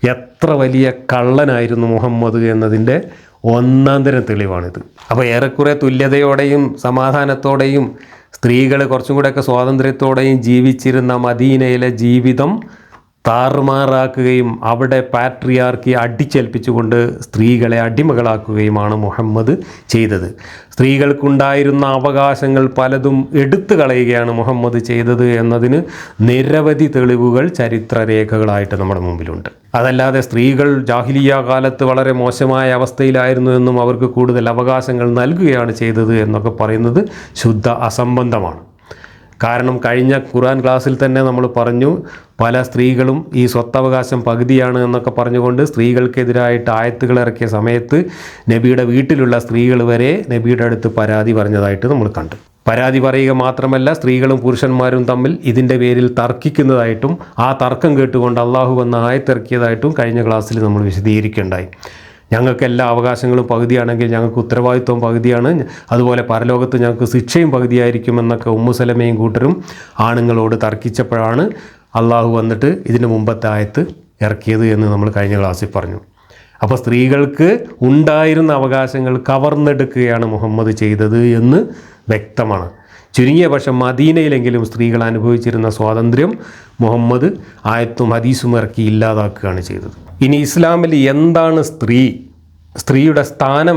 എത്ര വലിയ കള്ളനായിരുന്നു മുഹമ്മദ് എന്നതിൻ്റെ ഒന്നാം തരം തെളിവാണിത്. അപ്പോൾ ഏറെക്കുറെ തുല്യതയോടെയും സമാധാനത്തോടെയും സ്ത്രീകൾ കുറച്ചും കൂടെയൊക്കെ സ്വാതന്ത്ര്യത്തോടെയും ജീവിച്ചിരുന്ന മദീനയിലെ ജീവിതം താറുമാറാക്കുകയും അവിടെ പാട്രിയാർക്കി അടിച്ചേൽപ്പിച്ചുകൊണ്ട് സ്ത്രീകളെ അടിമകളാക്കുകയുമാണ് മുഹമ്മദ് ചെയ്തത്. സ്ത്രീകൾക്കുണ്ടായിരുന്ന അവകാശങ്ങൾ പലതും എടുത്തു കളയുകയാണ് മുഹമ്മദ് ചെയ്തത് എന്നതിന് നിരവധി തെളിവുകൾ ചരിത്രരേഖകളായിട്ട് നമ്മുടെ മുമ്പിലുണ്ട്. അതല്ലാതെ സ്ത്രീകൾ ജാഹിലിയ കാലത്ത് വളരെ മോശമായ അവസ്ഥയിലായിരുന്നു എന്നും അവർക്ക് കൂടുതൽ അവകാശങ്ങൾ നൽകുകയാണ് ചെയ്തത് എന്നൊക്കെ പറയുന്നത് ശുദ്ധ അസംബന്ധമാണ്. കാരണം കഴിഞ്ഞ ഖുർആൻ ക്ലാസ്സിൽ തന്നെ നമ്മൾ പറഞ്ഞു, പല സ്ത്രീകളും ഈ സ്വത്തവകാശം പകുതിയാണ് എന്നൊക്കെ പറഞ്ഞുകൊണ്ട് സ്ത്രീകൾക്കെതിരായിട്ട് ആയത്തുകൾ ഇറക്കിയ സമയത്ത് നബിയുടെ വീട്ടിലുള്ള സ്ത്രീകൾ വരെ നബിയുടെ അടുത്ത് പരാതി പറഞ്ഞതായിട്ട് നമ്മൾ കണ്ടു. പരാതി പറയുക മാത്രമല്ല, സ്ത്രീകളും പുരുഷന്മാരും തമ്മിൽ ഇതിൻ്റെ പേരിൽ തർക്കിക്കുന്നതായിട്ടും ആ തർക്കം കേട്ടുകൊണ്ട് അള്ളാഹു വന്ന ആയത്തിറക്കിയതായിട്ടും കഴിഞ്ഞ ക്ലാസ്സിൽ നമ്മൾ വിശദീകരിക്കുകയുണ്ടായി. ഞങ്ങൾക്ക് എല്ലാ അവകാശങ്ങളും പകുതിയാണെങ്കിൽ ഞങ്ങൾക്ക് ഉത്തരവാദിത്വം പകുതിയാണ്, അതുപോലെ പരലോകത്ത് ഞങ്ങൾക്ക് ശിക്ഷയും പകുതിയായിരിക്കുമെന്നൊക്കെ ഉമ്മു സലമയും കൂട്ടരും ആണുങ്ങളോട് തർക്കിച്ചപ്പോഴാണ് അള്ളാഹു വന്നിട്ട് ഇതിന് മുമ്പത്തെ ആയത്ത് ഇറക്കിയത് എന്ന് നമ്മൾ കഴിഞ്ഞ ക്ലാസ്സിൽ പറഞ്ഞു. അപ്പോൾ സ്ത്രീകൾക്ക് ഉണ്ടായിരുന്ന അവകാശങ്ങൾ കവർന്നെടുക്കുകയാണ് മുഹമ്മദ് ചെയ്തത് എന്ന് വ്യക്തമാണ്. ചുരുങ്ങിയ പക്ഷം മദീനയിലെങ്കിലും സ്ത്രീകൾ അനുഭവിച്ചിരുന്ന സ്വാതന്ത്ര്യം മുഹമ്മദ് ആയത്തും ഹദീസും ഇറക്കി ഇല്ലാതാക്കുകയാണ് ചെയ്തത്. ഇനി ഇസ്ലാമിൽ എന്താണ് സ്ത്രീ, സ്ത്രീയുടെ സ്ഥാനം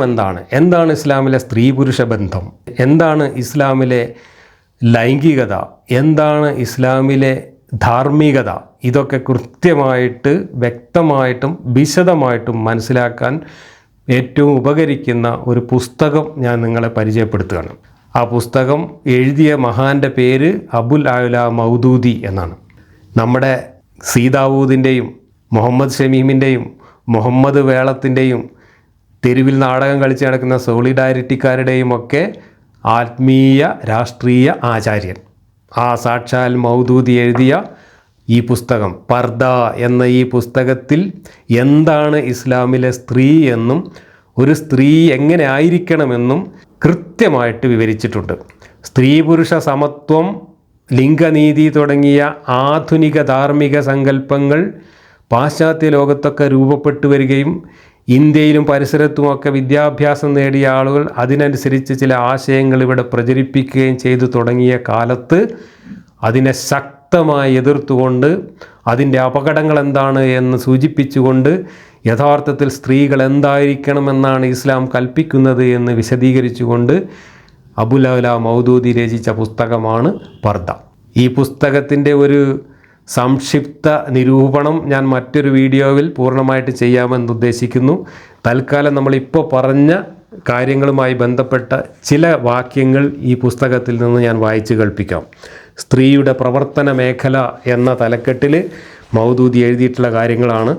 എന്താണ് ഇസ്ലാമിലെ സ്ത്രീ പുരുഷ ബന്ധം, എന്താണ് ഇസ്ലാമിലെ ലൈംഗികത, എന്താണ് ഇസ്ലാമിലെ ധാർമ്മികത, ഇതൊക്കെ കൃത്യമായിട്ട് വ്യക്തമായിട്ടും വിശദമായിട്ടും മനസ്സിലാക്കാൻ ഏറ്റവും ഉപകരിക്കുന്ന ഒരു പുസ്തകം ഞാൻ നിങ്ങളെ പരിചയപ്പെടുത്തുകയാണ്. ആ പുസ്തകം എഴുതിയ മഹാൻ്റെ പേര് അബുൽ അഅ്ല മൗദൂദി എന്നാണ്. നമ്മുടെ സീദാവൂദിൻ്റെയും മുഹമ്മദ് ഷമീമിൻ്റെയും മുഹമ്മദ് വേളത്തിൻ്റെയും തെരുവിൽ നാടകം കളിച്ച് നടക്കുന്ന സോളിഡാരിറ്റിക്കാരുടെയും ഒക്കെ ആത്മീയ രാഷ്ട്രീയ ആചാര്യൻ, ആ സാക്ഷാൽ മൗദൂദി എഴുതിയ ഈ പുസ്തകം പർദ എന്ന ഈ പുസ്തകത്തിൽ എന്താണ് ഇസ്ലാമിലെ സ്ത്രീ എന്നും ഒരു സ്ത്രീ എങ്ങനെ ആയിരിക്കണമെന്നും കൃത്യമായിട്ട് വിവരിച്ചിട്ടുണ്ട്. സ്ത്രീ പുരുഷ സമത്വം, ലിംഗനീതി തുടങ്ങിയ ആധുനിക ധാർമ്മിക സങ്കല്പങ്ങൾ പാശ്ചാത്യ ലോകത്തൊക്കെ രൂപപ്പെട്ടു വരികയും ഇന്ത്യയിലും പരിസരത്തുമൊക്കെ വിദ്യാഭ്യാസം നേടിയ ആളുകൾ അതിനനുസരിച്ച് ചില ആശയങ്ങൾ ഇവിടെ പ്രചരിപ്പിക്കുകയും ചെയ്തു തുടങ്ങിയ കാലത്ത് അതിനെ ശക്തമായി എതിർത്തുകൊണ്ട് അതിൻ്റെ അപകടങ്ങൾ എന്താണ് എന്ന് സൂചിപ്പിച്ചുകൊണ്ട് യഥാർത്ഥത്തിൽ സ്ത്രീകൾ എന്തായിരിക്കണമെന്നാണ് ഇസ്ലാം കൽപ്പിക്കുന്നത് എന്ന് വിശദീകരിച്ചുകൊണ്ട് അബുൽ അഅ്ല മൗദൂദി രചിച്ച പുസ്തകമാണ് പർദ. ഈ പുസ്തകത്തിൻ്റെ ഒരു സംക്ഷിപ്ത നിരൂപണം ഞാൻ മറ്റൊരു വീഡിയോയിൽ പൂർണ്ണമായിട്ട് ചെയ്യാമെന്ന് ഉദ്ദേശിക്കുന്നു. തൽക്കാലം നമ്മളിപ്പോൾ പറഞ്ഞ കാര്യങ്ങളുമായി ബന്ധപ്പെട്ട ചില വാക്യങ്ങൾ ഈ പുസ്തകത്തിൽ നിന്ന് ഞാൻ വായിച്ച് കേൾപ്പിക്കാം. സ്ത്രീയുടെ പ്രവർത്തന മേഖല എന്ന തലക്കെട്ടിൽ മൗദൂദി എഴുതിയിട്ടുള്ള കാര്യങ്ങളാണ്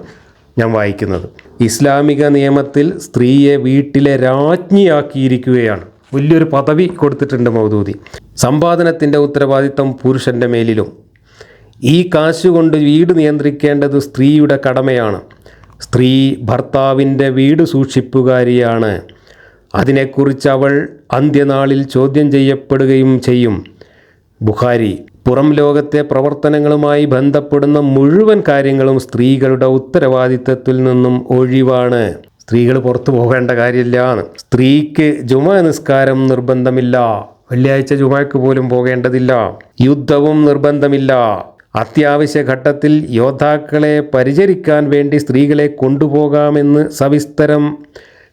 ഞാൻ വായിക്കുന്നത്. ഇസ്ലാമിക നിയമത്തിൽ സ്ത്രീയെ വീട്ടിലെ രാജ്ഞിയാക്കിയിരിക്കുകയാണ്. വലിയൊരു പദവി കൊടുത്തിട്ടുണ്ട് മൗദൂദി. സമ്പാദനത്തിൻ്റെ ഉത്തരവാദിത്തം പുരുഷൻ്റെ മേലിലും. ഈ കാശുകൊണ്ട് വീട് നിയന്ത്രിക്കേണ്ടത് സ്ത്രീയുടെ കടമയാണ്. സ്ത്രീ ഭർത്താവിൻ്റെ വീട് സൂക്ഷിപ്പുകാരിയാണ്. അതിനെക്കുറിച്ച് അവൾ അന്ത്യനാളിൽ ചോദ്യം ചെയ്യപ്പെടുകയും ചെയ്യും. ബുഖാരി. പുറം ലോകത്തെ പ്രവർത്തനങ്ങളുമായി ബന്ധപ്പെടുന്ന മുഴുവൻ കാര്യങ്ങളും സ്ത്രീകളുടെ ഉത്തരവാദിത്തത്തിൽ നിന്നും ഒഴിവാണ്. സ്ത്രീകൾ പുറത്തു പോകേണ്ട കാര്യമില്ല. സ്ത്രീക്ക് ജുമാ നിസ്കാരം നിർബന്ധമില്ല. വെള്ളിയാഴ്ച ജുമാക്ക് പോലും പോകേണ്ടതില്ല. യുദ്ധവും നിർബന്ധമില്ല. അത്യാവശ്യ ഘട്ടത്തിൽ യോദ്ധാക്കളെ പരിചരിക്കാൻ വേണ്ടി സ്ത്രീകളെ കൊണ്ടുപോകാമെന്ന് സവിസ്തരം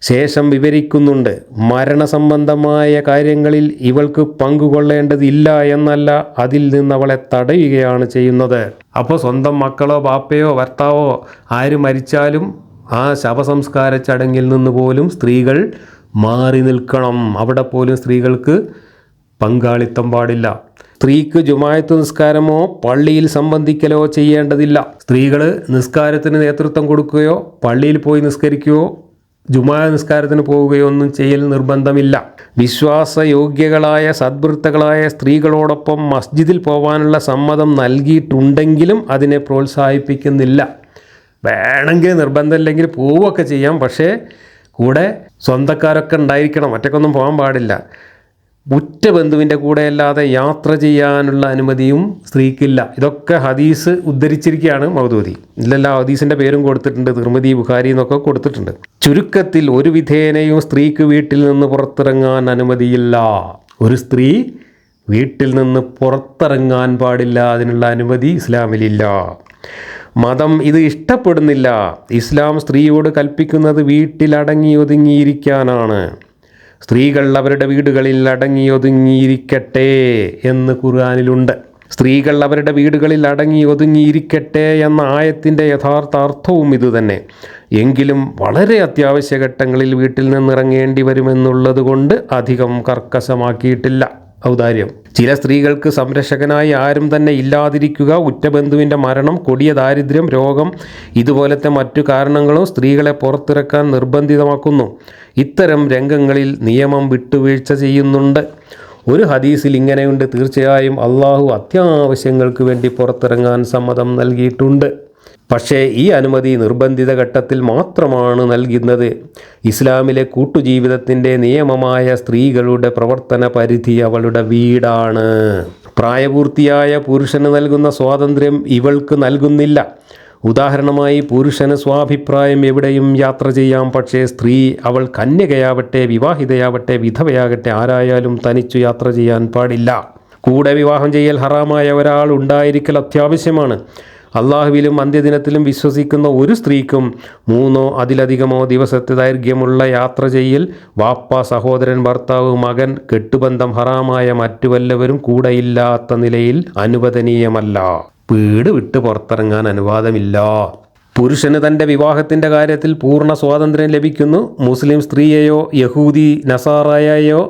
ശേഷം വിവരിക്കുന്നുണ്ട്. മരണസംബന്ധമായ കാര്യങ്ങളിൽ ഇവൾക്ക് പങ്കുകൊള്ളേണ്ടതില്ല എന്നല്ല, അതിൽ നിന്ന് അവളെ തടയുകയാണ് ചെയ്യുന്നത്. അപ്പോൾ സ്വന്തം മക്കളോ ബാപ്പയോ ഭർത്താവോ ആര് മരിച്ചാലും ആ ശവസംസ്കാര ചടങ്ങിൽ നിന്ന് പോലും സ്ത്രീകൾ മാറി നിൽക്കണം. അവിടെ പോലും സ്ത്രീകൾക്ക് പങ്കാളിത്തം പാടില്ല. സ്ത്രീക്ക് ജുമാഅത്ത് നിസ്കാരമോ പള്ളിയിൽ സംബന്ധിക്കലോ ചെയ്യേണ്ടതില്ല. സ്ത്രീകൾ നിസ്കാരത്തിന് നേതൃത്വം കൊടുക്കുകയോ പള്ളിയിൽ പോയി നിസ്കരിക്കുകയോ ജുമാ നിസ്കാരത്തിന് പോവുകയോ ഒന്നും ചെയ്യൽ നിർബന്ധമില്ല. വിശ്വാസയോഗ്യകളായ സദ്വൃത്തകളായ സ്ത്രീകളോടൊപ്പം മസ്ജിദിൽ പോകാനുള്ള സമ്മതം നൽകിയിട്ടുണ്ടെങ്കിലും അതിനെ പ്രോത്സാഹിപ്പിക്കുന്നില്ല. വേണമെങ്കിൽ നിർബന്ധമില്ലെങ്കിൽ പോവുകയൊക്കെ ചെയ്യാം, പക്ഷേ കൂടെ സ്വന്തക്കാരൊക്കെ ഉണ്ടായിരിക്കണം, ഒറ്റക്കൊന്നും പോകാൻ പാടില്ല. ഉറ്റ ബന്ധുവിൻ്റെ കൂടെ അല്ലാതെ യാത്ര ചെയ്യാനുള്ള അനുമതിയും സ്ത്രീക്കില്ല. ഇതൊക്കെ ഹദീസ് ഉദ്ധരിച്ചിരിക്കുകയാണ് മൗദൂദി. ഇതിലെല്ലാ ഹദീസിൻ്റെ പേരും കൊടുത്തിട്ടുണ്ട്, തിർമിദി, ബുഖാരി എന്നൊക്കെ കൊടുത്തിട്ടുണ്ട്. ചുരുക്കത്തിൽ ഒരു വിധേയനെയും സ്ത്രീക്ക് വീട്ടിൽ നിന്ന് പുറത്തിറങ്ങാൻ അനുമതിയില്ല. ഒരു സ്ത്രീ വീട്ടിൽ നിന്ന് പുറത്തിറങ്ങാൻ പാടില്ല, അതിനുള്ള അനുമതി ഇസ്ലാമിലില്ല. മതം ഇത് ഇഷ്ടപ്പെടുന്നില്ല. ഇസ്ലാം സ്ത്രീയോട് കൽപ്പിക്കുന്നത് വീട്ടിലടങ്ങി ഒതുങ്ങിയിരിക്കാനാണ്. സ്ത്രീകൾ അവരുടെ വീടുകളിൽ അടങ്ങിയൊതുങ്ങിയിരിക്കട്ടെ എന്ന് ഖുർആനിലുണ്ട്. സ്ത്രീകൾ അവരുടെ വീടുകളിൽ അടങ്ങിയൊതുങ്ങിയിരിക്കട്ടെ എന്ന ആയത്തിൻ്റെ യഥാർത്ഥ അർത്ഥവും ഇതുതന്നെ. എങ്കിലും വളരെ അത്യാവശ്യ ഘട്ടങ്ങളിൽ വീട്ടിൽ നിന്നിറങ്ങേണ്ടി വരുമെന്നുള്ളത് കൊണ്ട് അധികം കർക്കശമാക്കിയിട്ടില്ല. ഔദാര്യം. ചില സ്ത്രീകൾക്ക് സംരക്ഷകനായി ആരും തന്നെ ഇല്ലാതിരിക്കുക, ഉറ്റബന്ധുവിൻ്റെ മരണം, കൊടിയ ദാരിദ്ര്യം, രോഗം, ഇതുപോലത്തെ മറ്റു കാരണങ്ങളും സ്ത്രീകളെ പുറത്തിറക്കാൻ നിർബന്ധിതമാക്കുന്നു. ഇത്തരം രംഗങ്ങളിൽ നിയമം വിട്ടുവീഴ്ച ചെയ്യുന്നുണ്ട്. ഒരു ഹദീസിൽ ഇങ്ങനെയുണ്ട്: തീർച്ചയായും അള്ളാഹു അത്യാവശ്യങ്ങൾക്ക് വേണ്ടി പുറത്തിറങ്ങാൻ സമ്മതം നൽകിയിട്ടുണ്ട്. പക്ഷേ ഈ അനുമതി നിർബന്ധിത ഘട്ടത്തിൽ മാത്രമാണ് നൽകുന്നത്. ഇസ്ലാമിലെ കൂട്ടുജീവിതത്തിൻ്റെ നിയമമായ സ്ത്രീകളുടെ പ്രവർത്തന പരിധി അവളുടെ വീടാണ്. പ്രായപൂർത്തിയായ പുരുഷന് നൽകുന്ന സ്വാതന്ത്ര്യം ഇവൾക്ക് നൽകുന്നില്ല. ഉദാഹരണമായി, പുരുഷന് സ്വാഭിപ്രായം എവിടെയും യാത്ര ചെയ്യാം. പക്ഷേ സ്ത്രീ, അവൾ കന്യകയാവട്ടെ, വിവാഹിതയാവട്ടെ, വിധവയാകട്ടെ, ആരായാലും തനിച്ചു യാത്ര ചെയ്യാൻ പാടില്ല. കൂടെ വിവാഹം ചെയ്യൽ ഹറാമായ ഒരാൾ ഉണ്ടായിരിക്കൽ അത്യാവശ്യമാണ്. അള്ളാഹുവിലും അന്ത്യദിനത്തിലും വിശ്വസിക്കുന്ന ഒരു സ്ത്രീക്കും 3 അതിലധികമോ ദിവസത്തെ ദൈർഘ്യമുള്ള യാത്ര ചെയ്യൽ, വാപ്പ, സഹോദരൻ, ഭർത്താവ്, മകൻ, കെട്ടുബന്ധം ഹറാമായ മറ്റു വല്ലവരും കൂടെയില്ലാത്ത നിലയിൽ അനുവദനീയമല്ല. വീട് വിട്ട് പുറത്തിറങ്ങാൻ അനുവാദമില്ല. പുരുഷന് തൻ്റെ വിവാഹത്തിൻ്റെ കാര്യത്തിൽ പൂർണ്ണ സ്വാതന്ത്ര്യം ലഭിക്കുന്നു. മുസ്ലിം സ്ത്രീയെയോ യഹൂദി നസാറായെയോ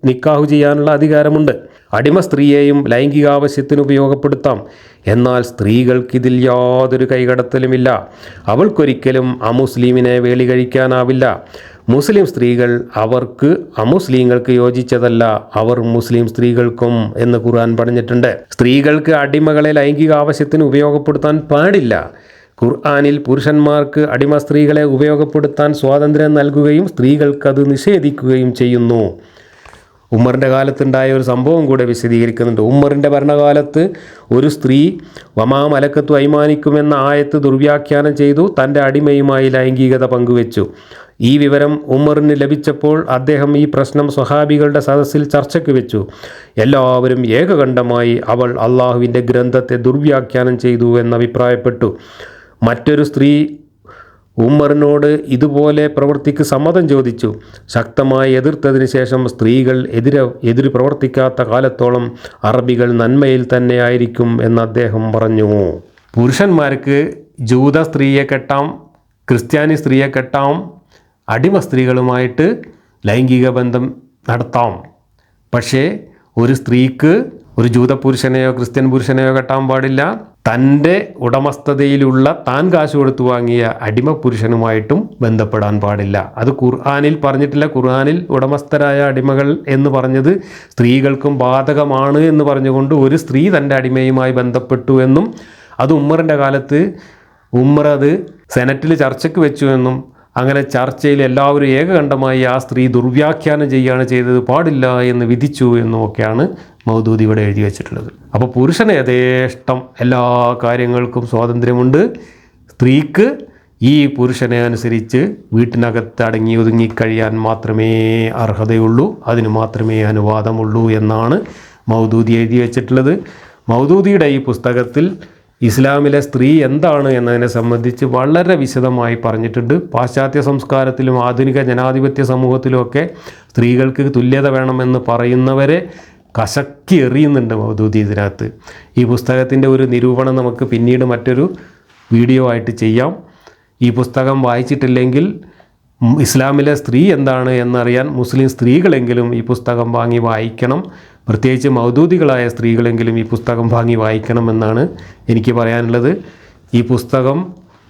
നിക്കാഹു ചെയ്യാനുള്ള അധികാരമുണ്ട്. അടിമ സ്ത്രീയെയും ലൈംഗികാവശ്യത്തിന് ഉപയോഗപ്പെടുത്താം. എന്നാൽ സ്ത്രീകൾക്കിതിൽ യാതൊരു കൈകടത്തലുമില്ല. അവൾക്കൊരിക്കലും അമുസ്ലിമിനെ വേളി കഴിക്കാനാവില്ല. മുസ്ലിം സ്ത്രീകൾ അവർക്ക് അമുസ്ലിങ്ങൾക്ക് യോജിച്ചതല്ല, അവർ മുസ്ലിം സ്ത്രീകൾക്കും എന്ന് ഖുർആൻ പറഞ്ഞിട്ടുണ്ട്. സ്ത്രീകൾക്ക് അടിമകളെ ലൈംഗിക ആവശ്യത്തിന് ഉപയോഗപ്പെടുത്താൻ പാടില്ല. ഖുർആനിൽ പുരുഷന്മാർക്ക് അടിമ സ്ത്രീകളെ ഉപയോഗപ്പെടുത്താൻ സ്വാതന്ത്ര്യം നൽകുകയും സ്ത്രീകൾക്കത് നിഷേധിക്കുകയും ചെയ്യുന്നു. ഉമ്മറിൻ്റെ കാലത്തുണ്ടായ ഒരു സംഭവം കൂടെ വിശദീകരിക്കുന്നുണ്ട്. ഉമ്മറിൻ്റെ ഭരണകാലത്ത് ഒരു സ്ത്രീ വമാ മലക്കത്തു അയ്മാനിക്കുമെന്ന ആയത്ത് ദുർവ്യാഖ്യാനം ചെയ്തു തൻ്റെ അടിമയുമായി ലൈംഗികത പങ്കുവെച്ചു. ഈ വിവരം ഉമ്മറിന് ലഭിച്ചപ്പോൾ അദ്ദേഹം ഈ പ്രശ്നം സ്വഹാബികളുടെ സദസ്സിൽ ചർച്ചയ്ക്ക് വെച്ചു. എല്ലാവരും ഏകകണ്ഠമായി അവൾ അള്ളാഹുവിൻ്റെ ഗ്രന്ഥത്തെ ദുർവ്യാഖ്യാനം ചെയ്തു എന്നഭിപ്രായപ്പെട്ടു. മറ്റൊരു സ്ത്രീ ഉമ്മറിനോട് ഇതുപോലെ പ്രവൃത്തിക്ക് സമ്മതം ചോദിച്ചു. ശക്തമായി എതിർത്തതിന് ശേഷം സ്ത്രീകൾ എതിര് പ്രവർത്തിക്കാത്ത കാലത്തോളം അറബികൾ നന്മയിൽ തന്നെയായിരിക്കും എന്ന് അദ്ദേഹം പറഞ്ഞു. പുരുഷന്മാർക്ക് ജൂത സ്ത്രീയെ കെട്ടാം, ക്രിസ്ത്യാനി സ്ത്രീയെ കെട്ടാം, അടിമ സ്ത്രീകളുമായിട്ട് ലൈംഗിക ബന്ധം നടത്താം. പക്ഷേ ഒരു സ്ത്രീക്ക് ഒരു ജൂത പുരുഷനെയോ ക്രിസ്ത്യൻ പുരുഷനെയോ കെട്ടാൻ പാടില്ല. തൻ്റെ ഉടമസ്ഥതയിലുള്ള താൻ കാശ് കൊടുത്തു വാങ്ങിയ അടിമ പുരുഷനുമായിട്ടും ബന്ധപ്പെടാൻ പാടില്ല. അത് ഖുർആനിൽ പറഞ്ഞിട്ടില്ല. ഖുർആനിൽ ഉടമസ്ഥരായ അടിമകൾ എന്ന് പറഞ്ഞത് സ്ത്രീകൾക്കും ബാധകമാണ് എന്ന് പറഞ്ഞുകൊണ്ട് ഒരു സ്ത്രീ തൻ്റെ അടിമയുമായി ബന്ധപ്പെട്ടു എന്നും അത് ഉമ്മറിൻ്റെ കാലത്ത് ഉമ്മർ അത് സെനറ്റിൽ ചർച്ചയ്ക്ക് വെച്ചു എന്നും അങ്ങനെ ചർച്ചയിൽ എല്ലാവരും ഏകകണ്ഠമായി ആ സ്ത്രീ ദുർവ്യാഖ്യാനം ചെയ്യുകയാണ് ചെയ്തത്, പാടില്ല എന്ന് വിധിച്ചു എന്നുമൊക്കെയാണ് മൗദൂദി ഇവിടെ എഴുതി വച്ചിട്ടുള്ളത്. അപ്പോൾ പുരുഷന് യഥേഷ്ടം എല്ലാ കാര്യങ്ങൾക്കും സ്വാതന്ത്ര്യമുണ്ട്. സ്ത്രീക്ക് ഈ പുരുഷനെ അനുസരിച്ച് വീട്ടിനകത്ത് അടങ്ങി ഒതുങ്ങി കഴിയാൻ മാത്രമേ അർഹതയുള്ളൂ, അതിന് മാത്രമേ അനുവാദമുള്ളൂ എന്നാണ് മൗദൂദി എഴുതി വച്ചിട്ടുള്ളത്. മൗദൂദിയുടെ ഈ പുസ്തകത്തിൽ ഇസ്ലാമിലെ സ്ത്രീ എന്താണ് എന്നതിനെ സംബന്ധിച്ച് വളരെ വിശദമായി പറഞ്ഞിട്ടുണ്ട്. പാശ്ചാത്യ സംസ്കാരത്തിലും ആധുനിക ജനാധിപത്യ സമൂഹത്തിലുമൊക്കെ സ്ത്രീകൾക്ക് തുല്യത വേണമെന്ന് പറയുന്നവരെ കശക്കി എറിയുന്നുണ്ട് മൗദൂദി ഇതിനകത്ത്. ഈ പുസ്തകത്തിൻ്റെ ഒരു നിരൂപണം നമുക്ക് പിന്നീട് മറ്റൊരു വീഡിയോ ആയിട്ട് ചെയ്യാം. ഈ പുസ്തകം വായിച്ചിട്ടില്ലെങ്കിൽ ഇസ്ലാമിലെ സ്ത്രീ എന്താണ് എന്നറിയാൻ മുസ്ലിം സ്ത്രീകളെങ്കിലും ഈ പുസ്തകം വാങ്ങി വായിക്കണം. പ്രത്യേകിച്ച് മൗദൂദികളായ സ്ത്രീകളെങ്കിലും ഈ പുസ്തകം വാങ്ങി വായിക്കണമെന്നാണ് എനിക്ക് പറയാനുള്ളത്. ഈ പുസ്തകം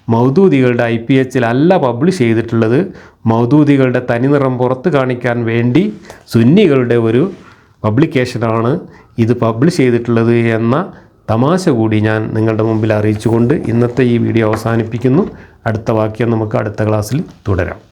മൗദൂദികളുടെ IPH അല്ല പബ്ലിഷ് ചെയ്തിട്ടുള്ളത്. മൗദൂദികളുടെ തനിനിറം പുറത്ത് കാണിക്കാൻ വേണ്ടി സുന്നികളുടെ ഒരു പബ്ലിക്കേഷനാണ് ഇത് പബ്ലിഷ് ചെയ്തിട്ടുള്ളത് എന്ന തമാശ കൂടി ഞാൻ നിങ്ങളുടെ മുമ്പിൽ അറിയിച്ചുകൊണ്ട് ഇന്നത്തെ ഈ വീഡിയോ അവസാനിപ്പിക്കുന്നു. അടുത്ത വാക്യം നമുക്ക് അടുത്ത ക്ലാസ്സിൽ തുടരാം.